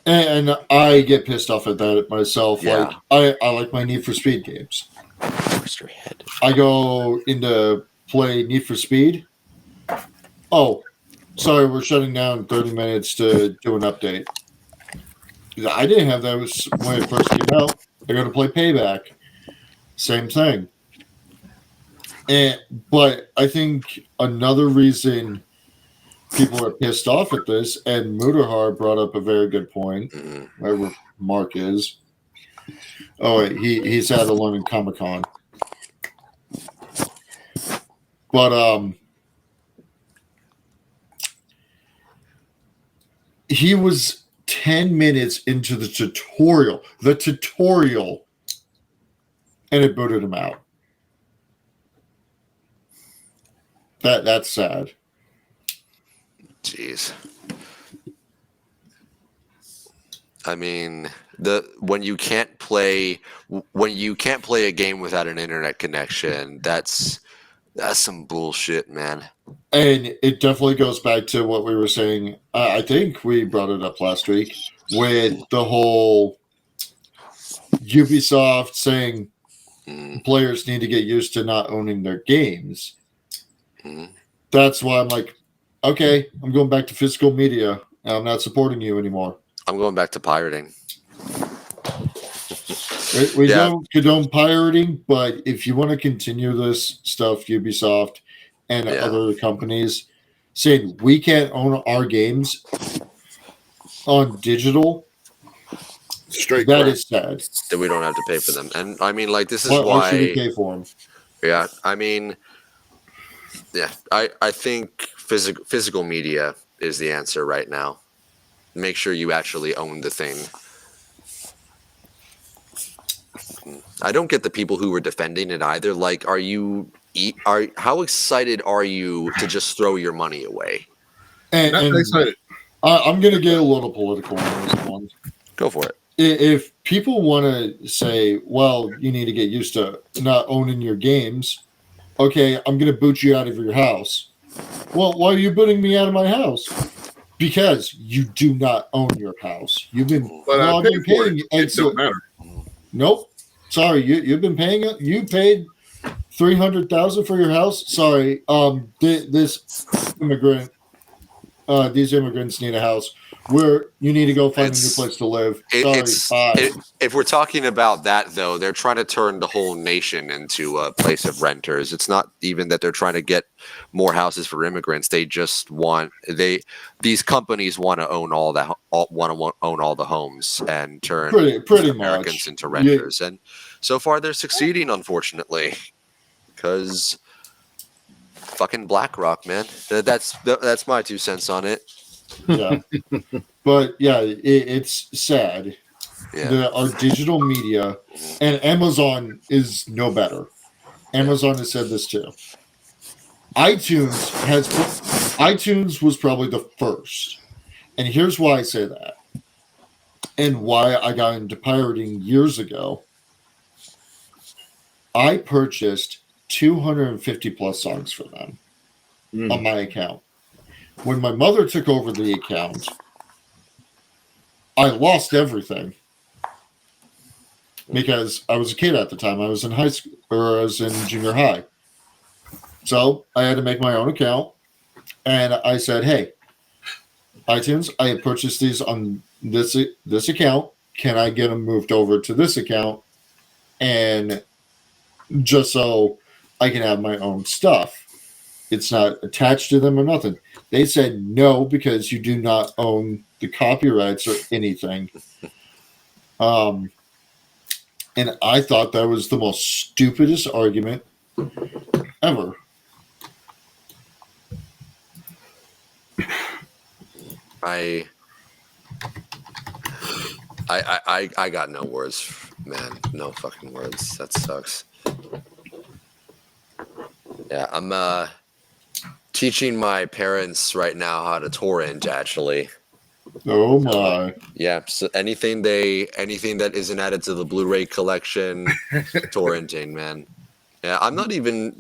And I get pissed off at that myself. Yeah. Like I like my Need for Speed games. Your head. I go into play Need for Speed. Oh, sorry, we're shutting down in 30 minutes to do an update. I didn't have that when it first came out. I go to play Payback. Same thing. But I think another reason people are pissed off at this, and Mudahar brought up a very good point, wherever Mark is. Oh, wait, he's at a London Comic-Con. But he was 10 minutes into the tutorial, and it booted him out. That's sad. Jeez. I mean, when you can't play a game without an internet connection, that's some bullshit, man. And it definitely goes back to what we were saying. I think we brought it up last week with the whole Ubisoft saying players need to get used to not owning their games. That's why I'm like, okay, I'm going back to physical media. And I'm not supporting you anymore. I'm going back to pirating. We don't condone pirating, but if you want to continue this stuff, Ubisoft and other companies saying we can't own our games on digital, that is sad. That we don't have to pay for them. And I mean, like, this is why should we pay for them? Yeah, I mean, yeah, I think physical media is the answer right now. Make sure you actually own the thing. I don't get the people who were defending it either. Like, how excited are you to just throw your money away? And excited. I'm going to get a little political on this one. Go for it. If people want to say, well, you need to get used to not owning your games, okay, I'm going to boot you out of your house. Well, why are you booting me out of my house? Because you do not own your house. You've been paying. It don't matter. Nope. Sorry, you've been paying. You paid $300,000 for your house? Sorry, this immigrant, these immigrants need a house. Where you need to go find a new place to live. If we're talking about that, though, they're trying to turn the whole nation into a place of renters. It's not even that they're trying to get more houses for immigrants. They just these companies want to own all the homes and turn pretty Americans much into renters. And so far, they're succeeding, unfortunately, because fucking BlackRock, man. That's my 2 cents on it. Yeah, but yeah, it's sad that our digital media, and Amazon is no better. Amazon has said this too. iTunes was probably the first, and here's why I say that, and why I got into pirating years ago. I purchased 250 plus songs for them on my account. When my mother took over the account, I lost everything because I was a kid at the time. I was in high school, or I was in junior high. So I had to make my own account, and I said, "Hey, iTunes, I have purchased these on this account. Can I get them moved over to this account, and just so I can have my own stuff? It's not attached to them or nothing." They said no, because you do not own the copyrights or anything. And I thought that was the most stupidest argument ever. I got no words, man. No fucking words. That sucks. Yeah, I'm teaching my parents right now how to torrent, actually. Oh my. Yeah, so anything that isn't added to the Blu-ray collection, torrenting, man. Yeah, I'm not even,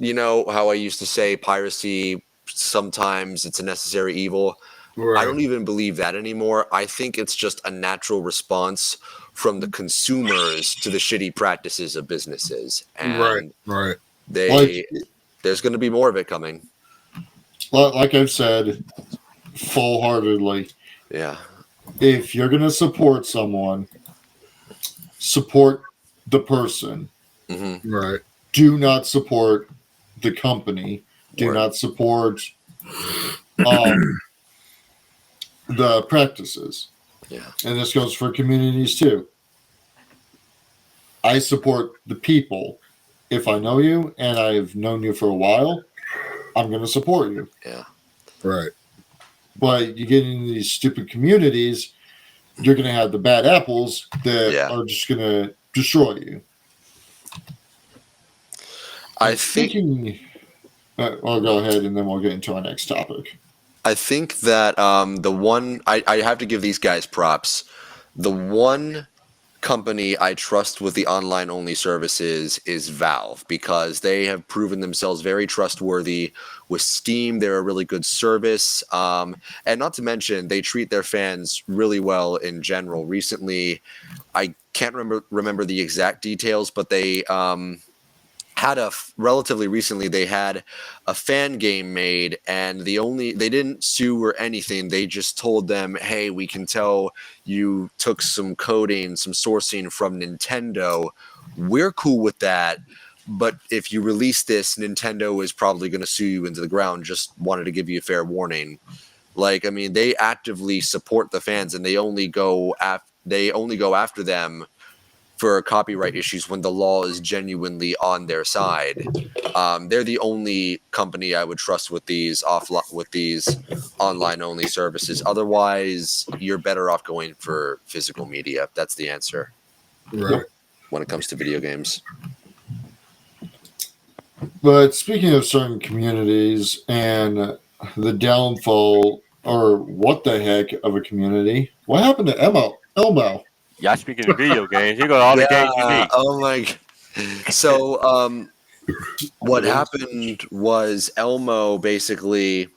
how I used to say piracy, sometimes it's a necessary evil. Right. I don't even believe that anymore. I think it's just a natural response from the consumers to the shitty practices of businesses. And right. There's going to be more of it coming. Like I've said, full-heartedly. Yeah. If you're going to support someone, support the person. Mm-hmm. Right. Do not support the company. Do not support the practices. Yeah. And this goes for communities too. I support the people. If I know you and I've known you for a while, I'm going to support you. Yeah. Right. But you get into these stupid communities, you're going to have the bad apples that are just going to destroy you. I think. I'll go ahead and then we'll get into our next topic. I think that the one I have to give these guys props. The one company I trust with the online only services is Valve, because they have proven themselves very trustworthy with Steam. They're a really good service, and not to mention they treat their fans really well in general. Recently, I can't remember the exact details, but they had relatively recently they had a fan game made, and they didn't sue or anything. They just told them, hey, we can tell you took some coding, some sourcing from Nintendo. We're cool with that, but if you release this, Nintendo is probably going to sue you into the ground. Just wanted to give you a fair warning. Like, I mean, they actively support the fans, and they only go after them for copyright issues when the law is genuinely on their side. They're the only company I would trust with these online only services. Otherwise, you're better off going for physical media. That's the answer. Right. When it comes to video games. But speaking of certain communities and the downfall, or what the heck, of a community, what happened to Elmo? Y'all speaking of video games, you got all the games you need. Oh my God. So, what happened was Elmo basically.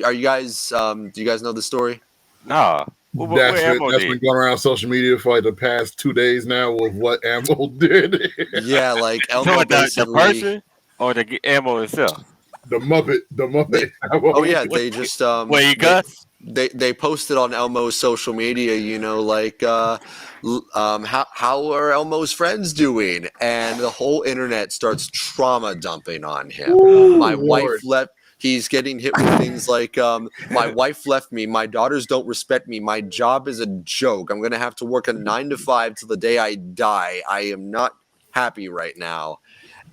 Are you guys? Do you guys know the story? Nah. That's been going around social media for like the past 2 days now with what Elmo did. Yeah, like Elmo the person? Or the ammo itself? The Muppet. Oh yeah, they just Wait, you Gus? they posted on Elmo's social media, like how are Elmo's friends doing, and the whole internet starts trauma dumping on him. My wife left. He's getting hit with things like my wife left me, my daughters don't respect me, my job is a joke, I'm gonna have to work a 9 to 5 till the day I die. I am not happy right now.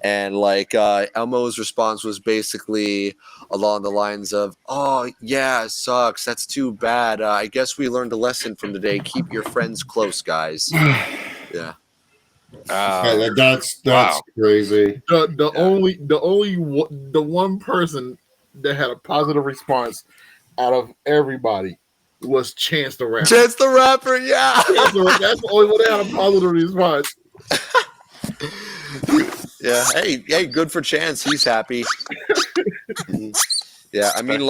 And Elmo's response was basically along the lines of, "Oh yeah, it sucks. That's too bad. I guess we learned a lesson from today. Keep your friends close, guys." Yeah. That's Wow. crazy. The one person that had a positive response out of everybody was Chance the Rapper. Chance the Rapper, yeah. That's the only one that had a positive response. Yeah. Hey, good for Chance. He's happy. Yeah, I mean,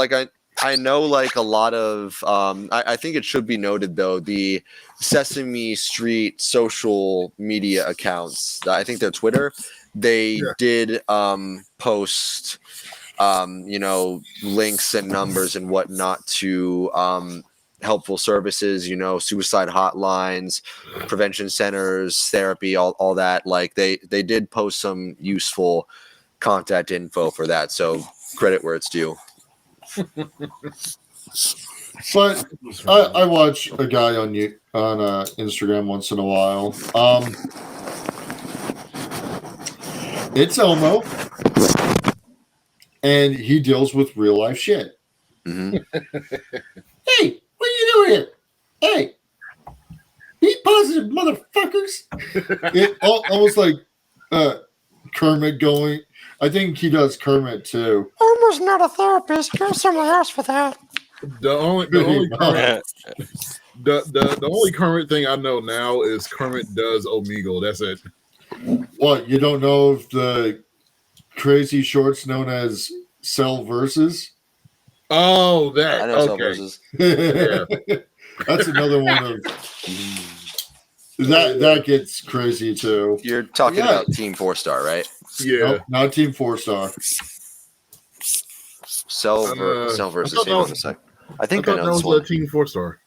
I know a lot of I think it should be noted though, the Sesame Street social media accounts, I think they're Twitter, they did post links and numbers and whatnot to helpful services, suicide hotlines, prevention centers, therapy, all that. They did post some useful contact info for that, so credit where it's due. But I watch a guy on Instagram once in a while. It's Elmo, and he deals with real life shit. Mm-hmm. Hey, what are you doing here? Hey, be positive, motherfuckers. Almost like Kermit going. I think he does Kermit too. Elmo's not a therapist. Go somewhere else for that. The only Kermit thing I know now is Kermit does Omegle. That's it. What, you don't know of the crazy shorts known as Cell Versus? Oh, that. I know Cell Versus. Yeah. That's another one of that gets crazy too. You're talking about Team 4-Star, right? Yeah. Nope, not Team 4-Star. Cell Versus. Hang on a sec. I think I know this that one. was Team 4-Star.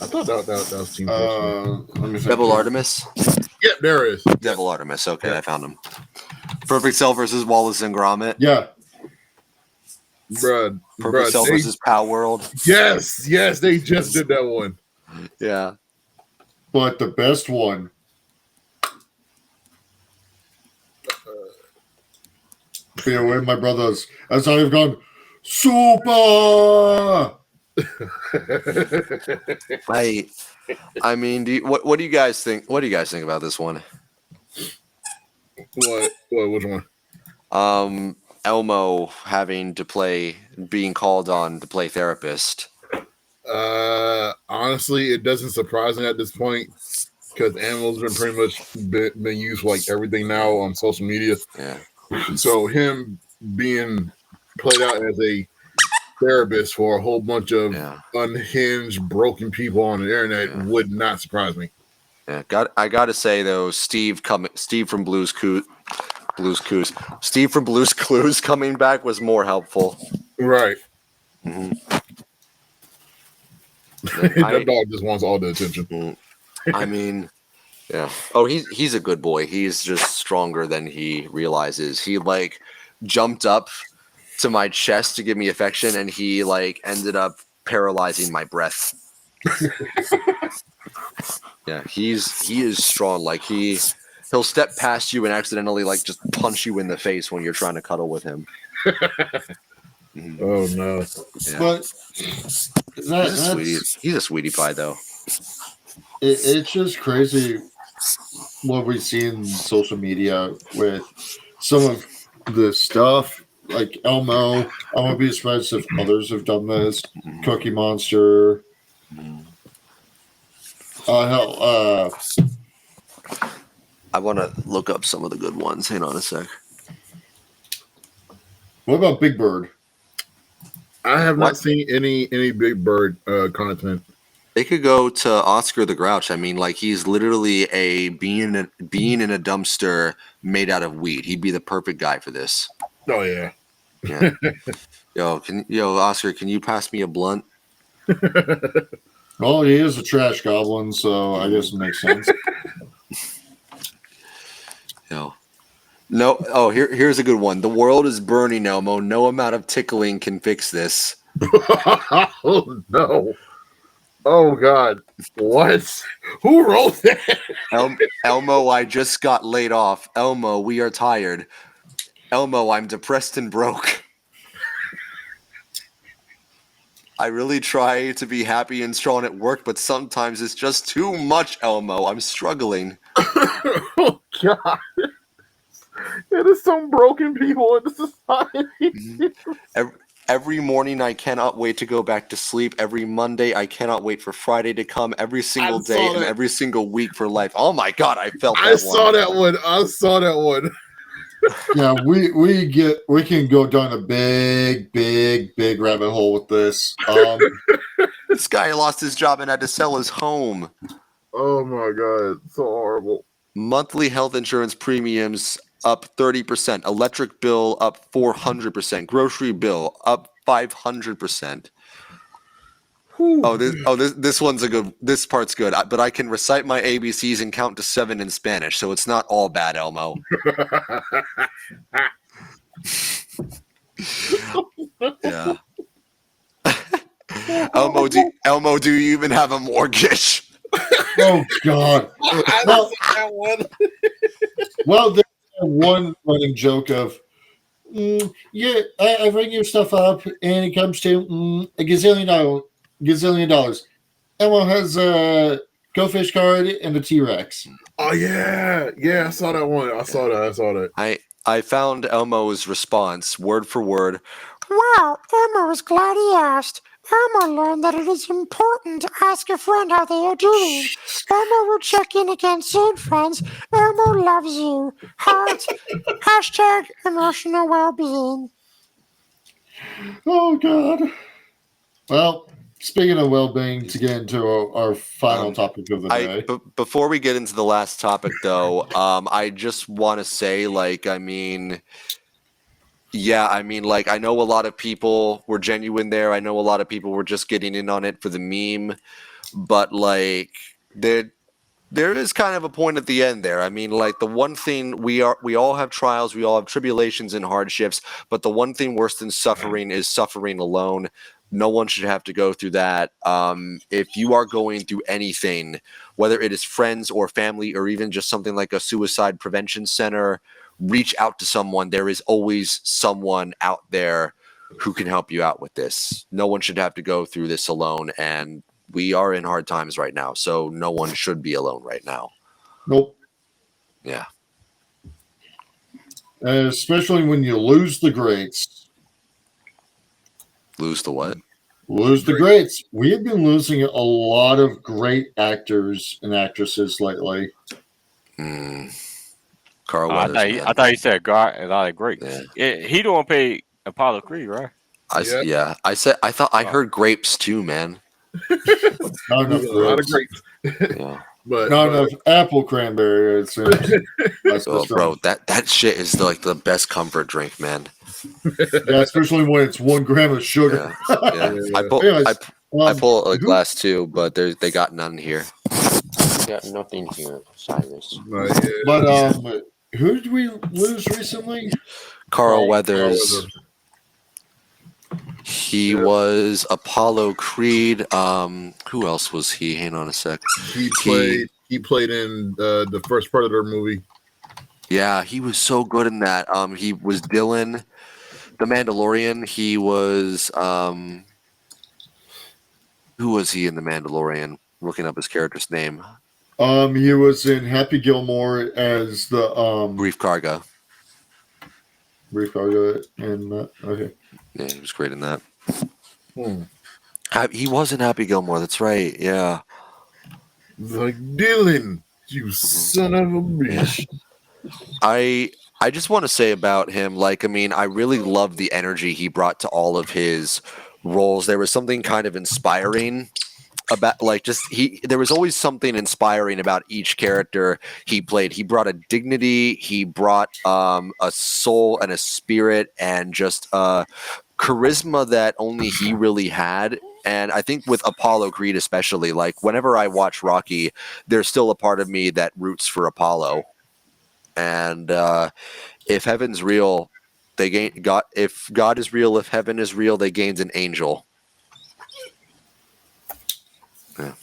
I thought that was Team 4-Star. Devil Artemis? Yeah, there is. Devil Artemis. Okay, I found him. Perfect Cell versus Wallace and Gromit. Yeah. Perfect Cell versus Pow World. Yes, they just did that one. Yeah. But the best one. Be away, my brothers. As I have gone, super. I mean, what do you guys think? What do you guys think about this one? What? Which one? Elmo being called on to play therapist. Honestly, it doesn't surprise me at this point because Elmo's been pretty much been used for everything now on social media. Yeah. So him being played out as a therapist for a whole bunch of unhinged, broken people on the internet would not surprise me. Yeah, I got to say though, Steve from Blue's Clues coming back was more helpful. Right. Mm-hmm. That dog just wants all the attention. I mean, yeah. Oh, he's a good boy. He's just stronger than he realizes. He jumped up to my chest to give me affection, and he ended up paralyzing my breath. Yeah, he is strong. He'll step past you and accidentally just punch you in the face when you're trying to cuddle with him. Oh no! Yeah. But he's a sweetie pie though. It's just crazy what we see in social media with some of the stuff like Elmo. I won't be surprised if others have done this. Cookie Monster. I want to look up some of the good ones. Hang on a sec. What about Big Bird? I have not seen any Big Bird content. They could go to Oscar the Grouch. I mean, like he's literally a bean in a dumpster made out of weed. He'd be the perfect guy for this. Oh yeah. Yeah. Yo, Oscar, can you pass me a blunt? Well, he is a trash goblin, so I guess it makes sense. Yo. No. Oh, here's a good one. The world is burning, Elmo. No amount of tickling can fix this. Oh no. Oh God. What? Who wrote that? Elmo, I just got laid off. Elmo, we are tired. Elmo, I'm depressed and broke. I really try to be happy and strong at work, but sometimes it's just too much, Elmo. I'm struggling. Oh God. It is some broken people in the society. Every morning I cannot wait to go back to sleep. Every Monday I cannot wait for Friday to come. Every single day and every single week for life. Oh my God, I felt that one. I saw that one. Yeah, we can go down a big rabbit hole with this. This guy lost his job and had to sell his home. Oh my God, so horrible. Monthly health insurance premiums up 30%. Electric bill up 400%. Grocery bill up 500%. This one's a good. This part's good. But I can recite my ABCs and count to 7 in Spanish, so it's not all bad, Elmo. Yeah. Elmo, do you even have a mortgage? Oh God! Well, there's one running joke of, yeah, I ring your stuff up, and it comes to a gazillion dollars. Elmo has a Go Fish card and a T-Rex. Oh yeah, I saw that one. I saw that. I found Elmo's response word for word. Wow, Elmo was glad he asked. Elmo learned that it is important to ask a friend how they are doing. Elmo will check in against old friends. Elmo loves you. Heart. Hashtag emotional well-being. Oh God! Well, speaking of well-being, to get into our final topic of the day. Before we get into the last topic, though, I just want to say, I know a lot of people were genuine there. I know a lot of people were just getting in on it for the meme, but there is kind of a point at the end there. I mean, the one thing we all have trials, we all have tribulations and hardships, but the one thing worse than suffering is suffering alone. No one should have to go through that. If you are going through anything, whether it is friends or family or even just something like a suicide prevention center, reach out to someone. There is always someone out there who can help you out with this. No one should have to go through this alone, and we are in hard times right now, so no one should be alone right now. Nope. Yeah. Especially when you lose the greats. Lose the what? Lose the greats. We have been losing a lot of great actors and actresses lately. Carl I Weathers. thought you said God a lot of great. Yeah. He don't pay Apollo Creed, right? I thought I heard grapes too, man. Not enough A lot of grapes. grapes. Yeah. But Not enough apple cranberry. It seems. Oh, bro, that shit is the best comfort drink, man. Yeah, especially when it's 1 gram of sugar. Yeah. I pull a glass too, but they got none here. Got nothing here, Cyrus. But who did we lose recently? Carl Weathers. He was Apollo Creed. Who else was he? Hang on a sec. He played in the first Predator movie. Yeah, he was so good in that. He was Dylan, the Mandalorian. He was who was he in the Mandalorian? Looking up his character's name. He was in Happy Gilmore as the Brief Cargo. and okay. Yeah, he was great in that. He was in Happy Gilmore. That's right. Yeah. Like Dylan, you son of a bitch. I just want to say about him, I really love the energy he brought to all of his roles. There was something kind of inspiring about like just there was always something inspiring about each character he played. He brought a dignity, he brought a soul and a spirit and just charisma that only he really had. And I think with Apollo Creed especially, like whenever I watch Rocky, there's still a part of me that roots for Apollo. And if heaven's real, they gain God. If God is real, if heaven is real, they gained an angel. Yeah.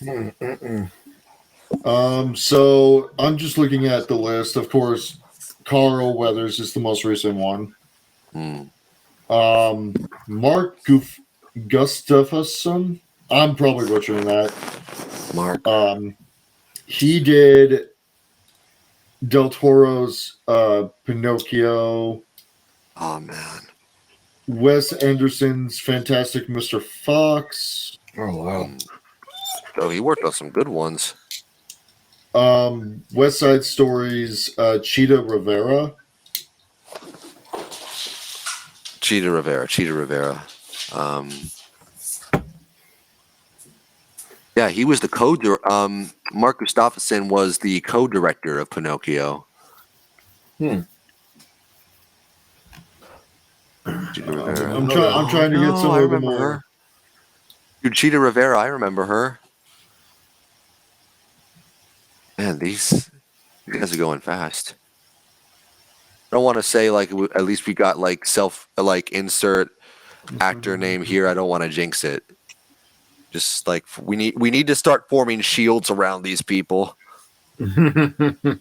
So I'm just looking at the list. Of course, Carl Weathers is the most recent one. Mark Gustafsson. I'm probably butchering that. Mark. He did Del Toro's Pinocchio. Oh man. Wes Anderson's Fantastic Mr. Fox. Oh wow. Oh, he worked on some good ones. West Side Story's Cheetah Rivera. Cheetah Rivera. Yeah, he was the Mark Gustafsson was the co-director of Pinocchio. I'm trying to get some of them more. Dude, Cheetah Rivera, I remember her. Man, these guys are going fast. I don't want to say like at least we got like insert actor name here. I don't want to jinx it. Just like we need to start forming shields around these people. I'm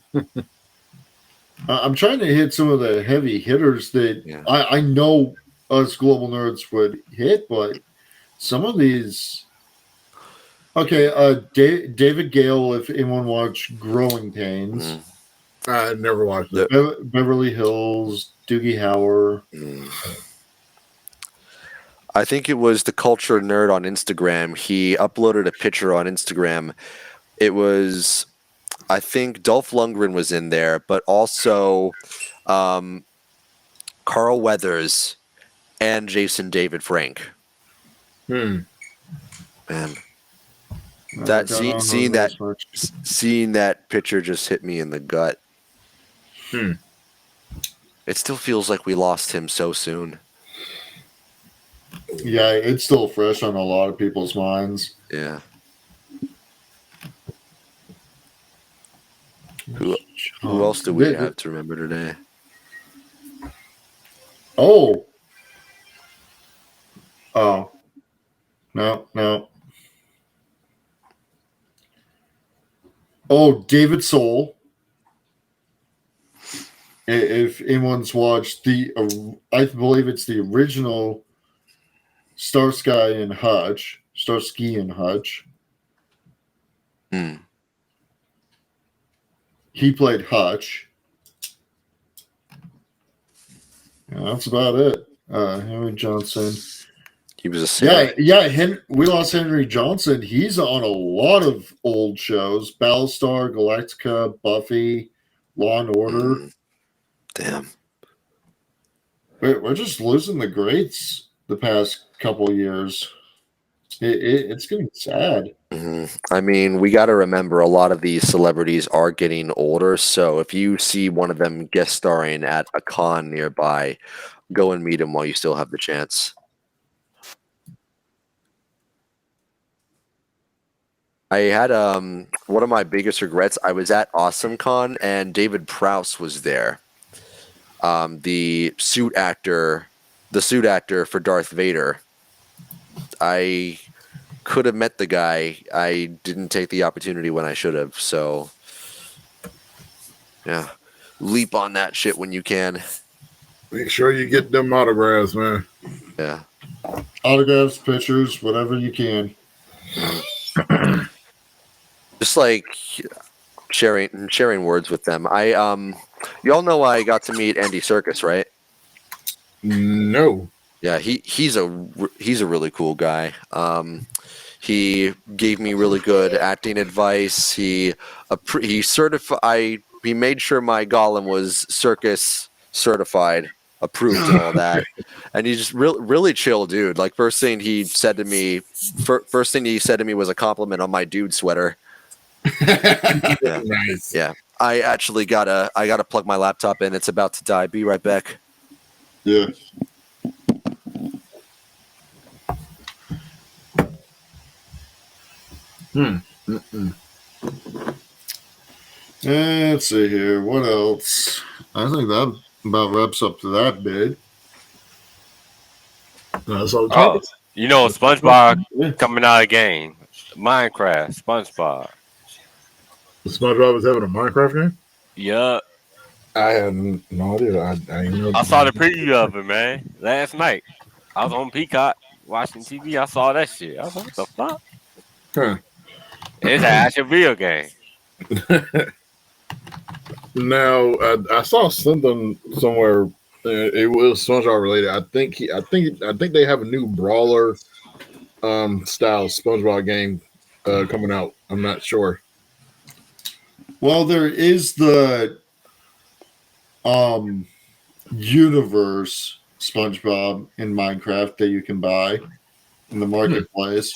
trying to hit some of the heavy hitters that I know us global nerds would hit, but some of these. Okay, David Gale, if anyone watched Growing Pains. I never watched it. Beverly Hills, Doogie Howard. I think it was the Culture Nerd on Instagram. He uploaded a picture on Instagram. It was, I think Dolph Lundgren was in there, but also Carl Weathers and Jason David Frank. Man. That seeing that picture just hit me in the gut. It still feels like we lost him so soon. Yeah, it's still fresh on a lot of people's minds. Yeah. Who else do we have to remember today? Oh. No. Oh, David Soul. If anyone's watched I believe it's the original Starsky and Hutch. He played Hutch. Yeah, that's about it. Henry Johnson. He was a singer. Yeah. We lost Henry Johnson. He's on a lot of old shows: Battlestar Galactica, Buffy, Law and Order. Damn. We're just losing the greats the past couple of years. It's getting sad. I mean, we got to remember a lot of these celebrities are getting older. So if you see one of them guest starring at a con nearby, go and meet them while you still have the chance. I had one of my biggest regrets. I was at AwesomeCon and David Prowse was there. The suit actor for Darth Vader. I could have met the guy. I didn't take the opportunity when I should have. So, yeah, leap on that shit when you can. Make sure you get them autographs, man. Yeah, autographs, pictures, whatever you can. Just like sharing words with them. Y'all know I got to meet Andy Serkis, right? No. Yeah, he's a really cool guy. He gave me really good acting advice. He made sure my Gollum was Serkis certified, approved and all that. And he's just really chill dude. Like first thing he said to me was a compliment on my dude sweater. Yeah. Nice. Yeah. I actually gotta plug my laptop in. It's about to die. Be right back. Yeah. Let's see here. What else? I think that about wraps up to that bit. That's all the Oh, topics. you know, SpongeBob Yeah. coming out of game. Minecraft, SpongeBob. SpongeBob was having a Minecraft game? Yup. I had no idea. I didn't know. I saw the preview of it, man, last night. I was on Peacock watching TV. I saw that shit. I was like, what the fuck? Huh. It's an actual video game. Now I saw something somewhere. It was SpongeBob related. I think they have a new brawler style SpongeBob game coming out. I'm not sure. Well, there is the universe SpongeBob in Minecraft that you can buy in the marketplace.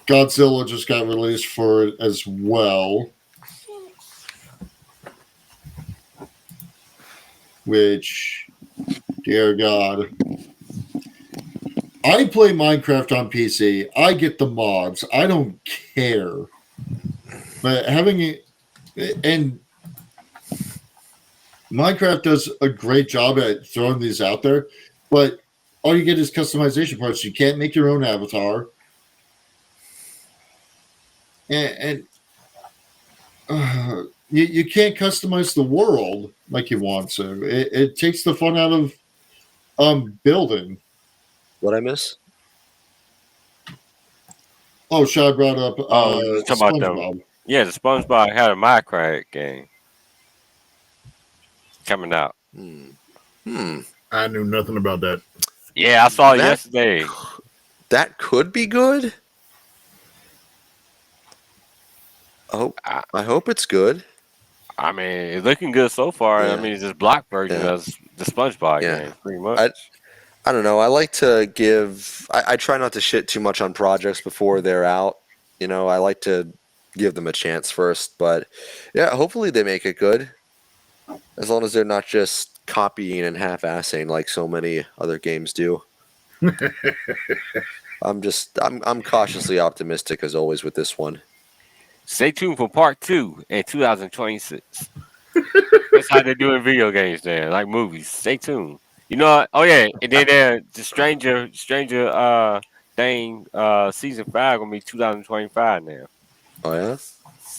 Godzilla just got released for it as well. Which, dear God. I play Minecraft on PC. I get the mods. I don't care. But having it, and Minecraft does a great job at throwing these out there, but all you get is customization parts. You can't make your own avatar. And you can't customize the world like you want to. It takes the fun out of building. What I miss? Oh, Shad brought up Talking about them. SpongeBob. Yeah, the SpongeBob had a Minecraft game coming out. I knew nothing about that. Yeah, I saw it That- yesterday. That could be good. I hope it's good. I mean, it's looking good so far. Yeah. I mean, it's just block version Yeah. of the SpongeBob Yeah. game, pretty much. I don't know. I like to give. I try not to shit too much on projects before they're out. You know, I like to give them a chance first. But yeah, hopefully they make it good. As long as they're not just copying and half-assing like so many other games do. I'm cautiously optimistic as always with this one. Stay tuned for part 2 in 2026. That's how they do in video games there, like movies. Stay tuned. You know what? Oh yeah, and then the Stranger thing season 5 gonna be 2025 now. Oh yeah.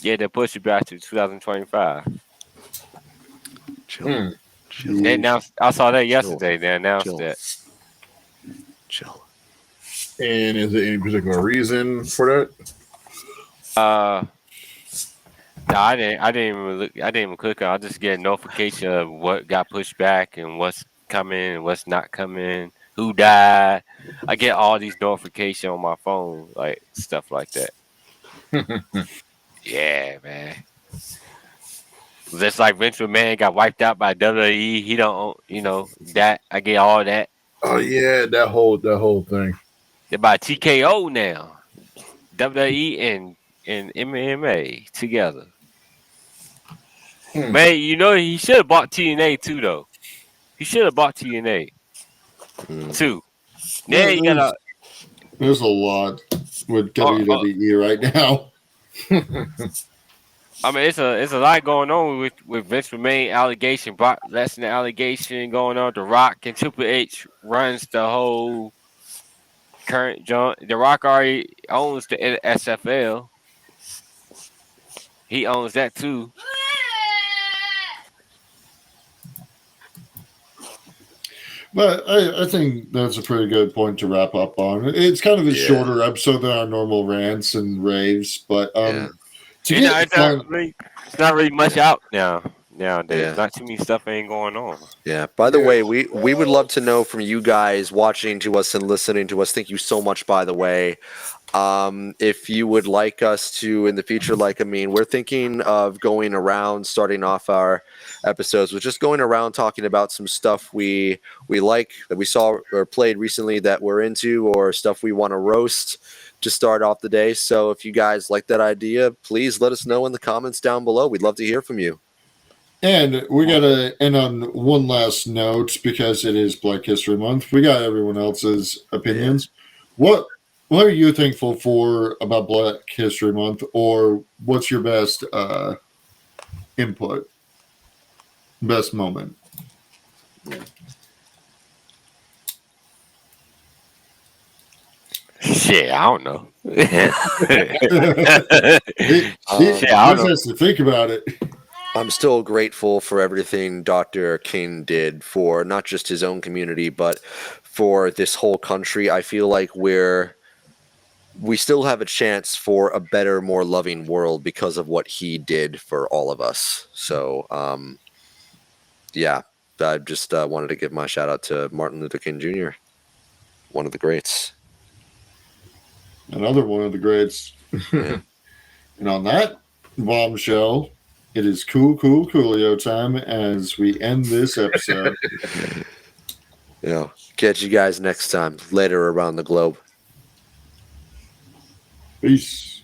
Yeah, they push it back to 2025. Chill. They announced. I saw that yesterday. They announced Chill. that. Chill. And is there any particular reason for that? No, I didn't even look. I didn't even click on. I just get a notification of what got pushed back and what's coming and what's not coming. Who died? I get all these notifications on my phone, like stuff like that. Yeah, man. Just like Vince McMahon got wiped out by WWE. He don't, that. I get all that. Oh yeah, that whole thing. They're by TKO now. WWE and MMA together. Man, he should have bought TNA too, though. He should have bought TNA too. Yeah, you gotta. There's a lot with WWE right now. I mean, it's a lot going on with Vince McMahon allegation, Brock Lesnar allegation going on. The Rock and Triple H runs the whole current joint. The Rock already owns the SFL. He owns that too. But I think that's a pretty good point to wrap up on. It's kind of a shorter episode than our normal rants and raves, but It's not really much out now. nowadays. Yeah. Not too many stuff ain't going on. Yeah. By the way, we would love to know from you guys watching to us and listening to us. Thank you so much, by the way. If you would like us to in the future, we're thinking of going around, starting off our episodes with just going around talking about some stuff we like that we saw or played recently that we're into, or stuff we want to roast to start off the day. So if you guys like that idea, please let us know in the comments down below. We'd love to hear from you. And we got to end on one last note because it is Black History Month. We got everyone else's opinions. Yeah. What are you thankful for about Black History Month, or what's your best input, best moment? Shit, I don't know. He has to think about it. I'm still grateful for everything Dr. King did for not just his own community, but for this whole country. I feel like we still have a chance for a better, more loving world because of what he did for all of us. So, yeah, I just wanted to give my shout out to Martin Luther King Jr., one of the greats. Another one of the greats. Yeah. And on that bombshell, it is coolio time as we end this episode. Yeah. Catch you guys next time, later around the globe. Peace.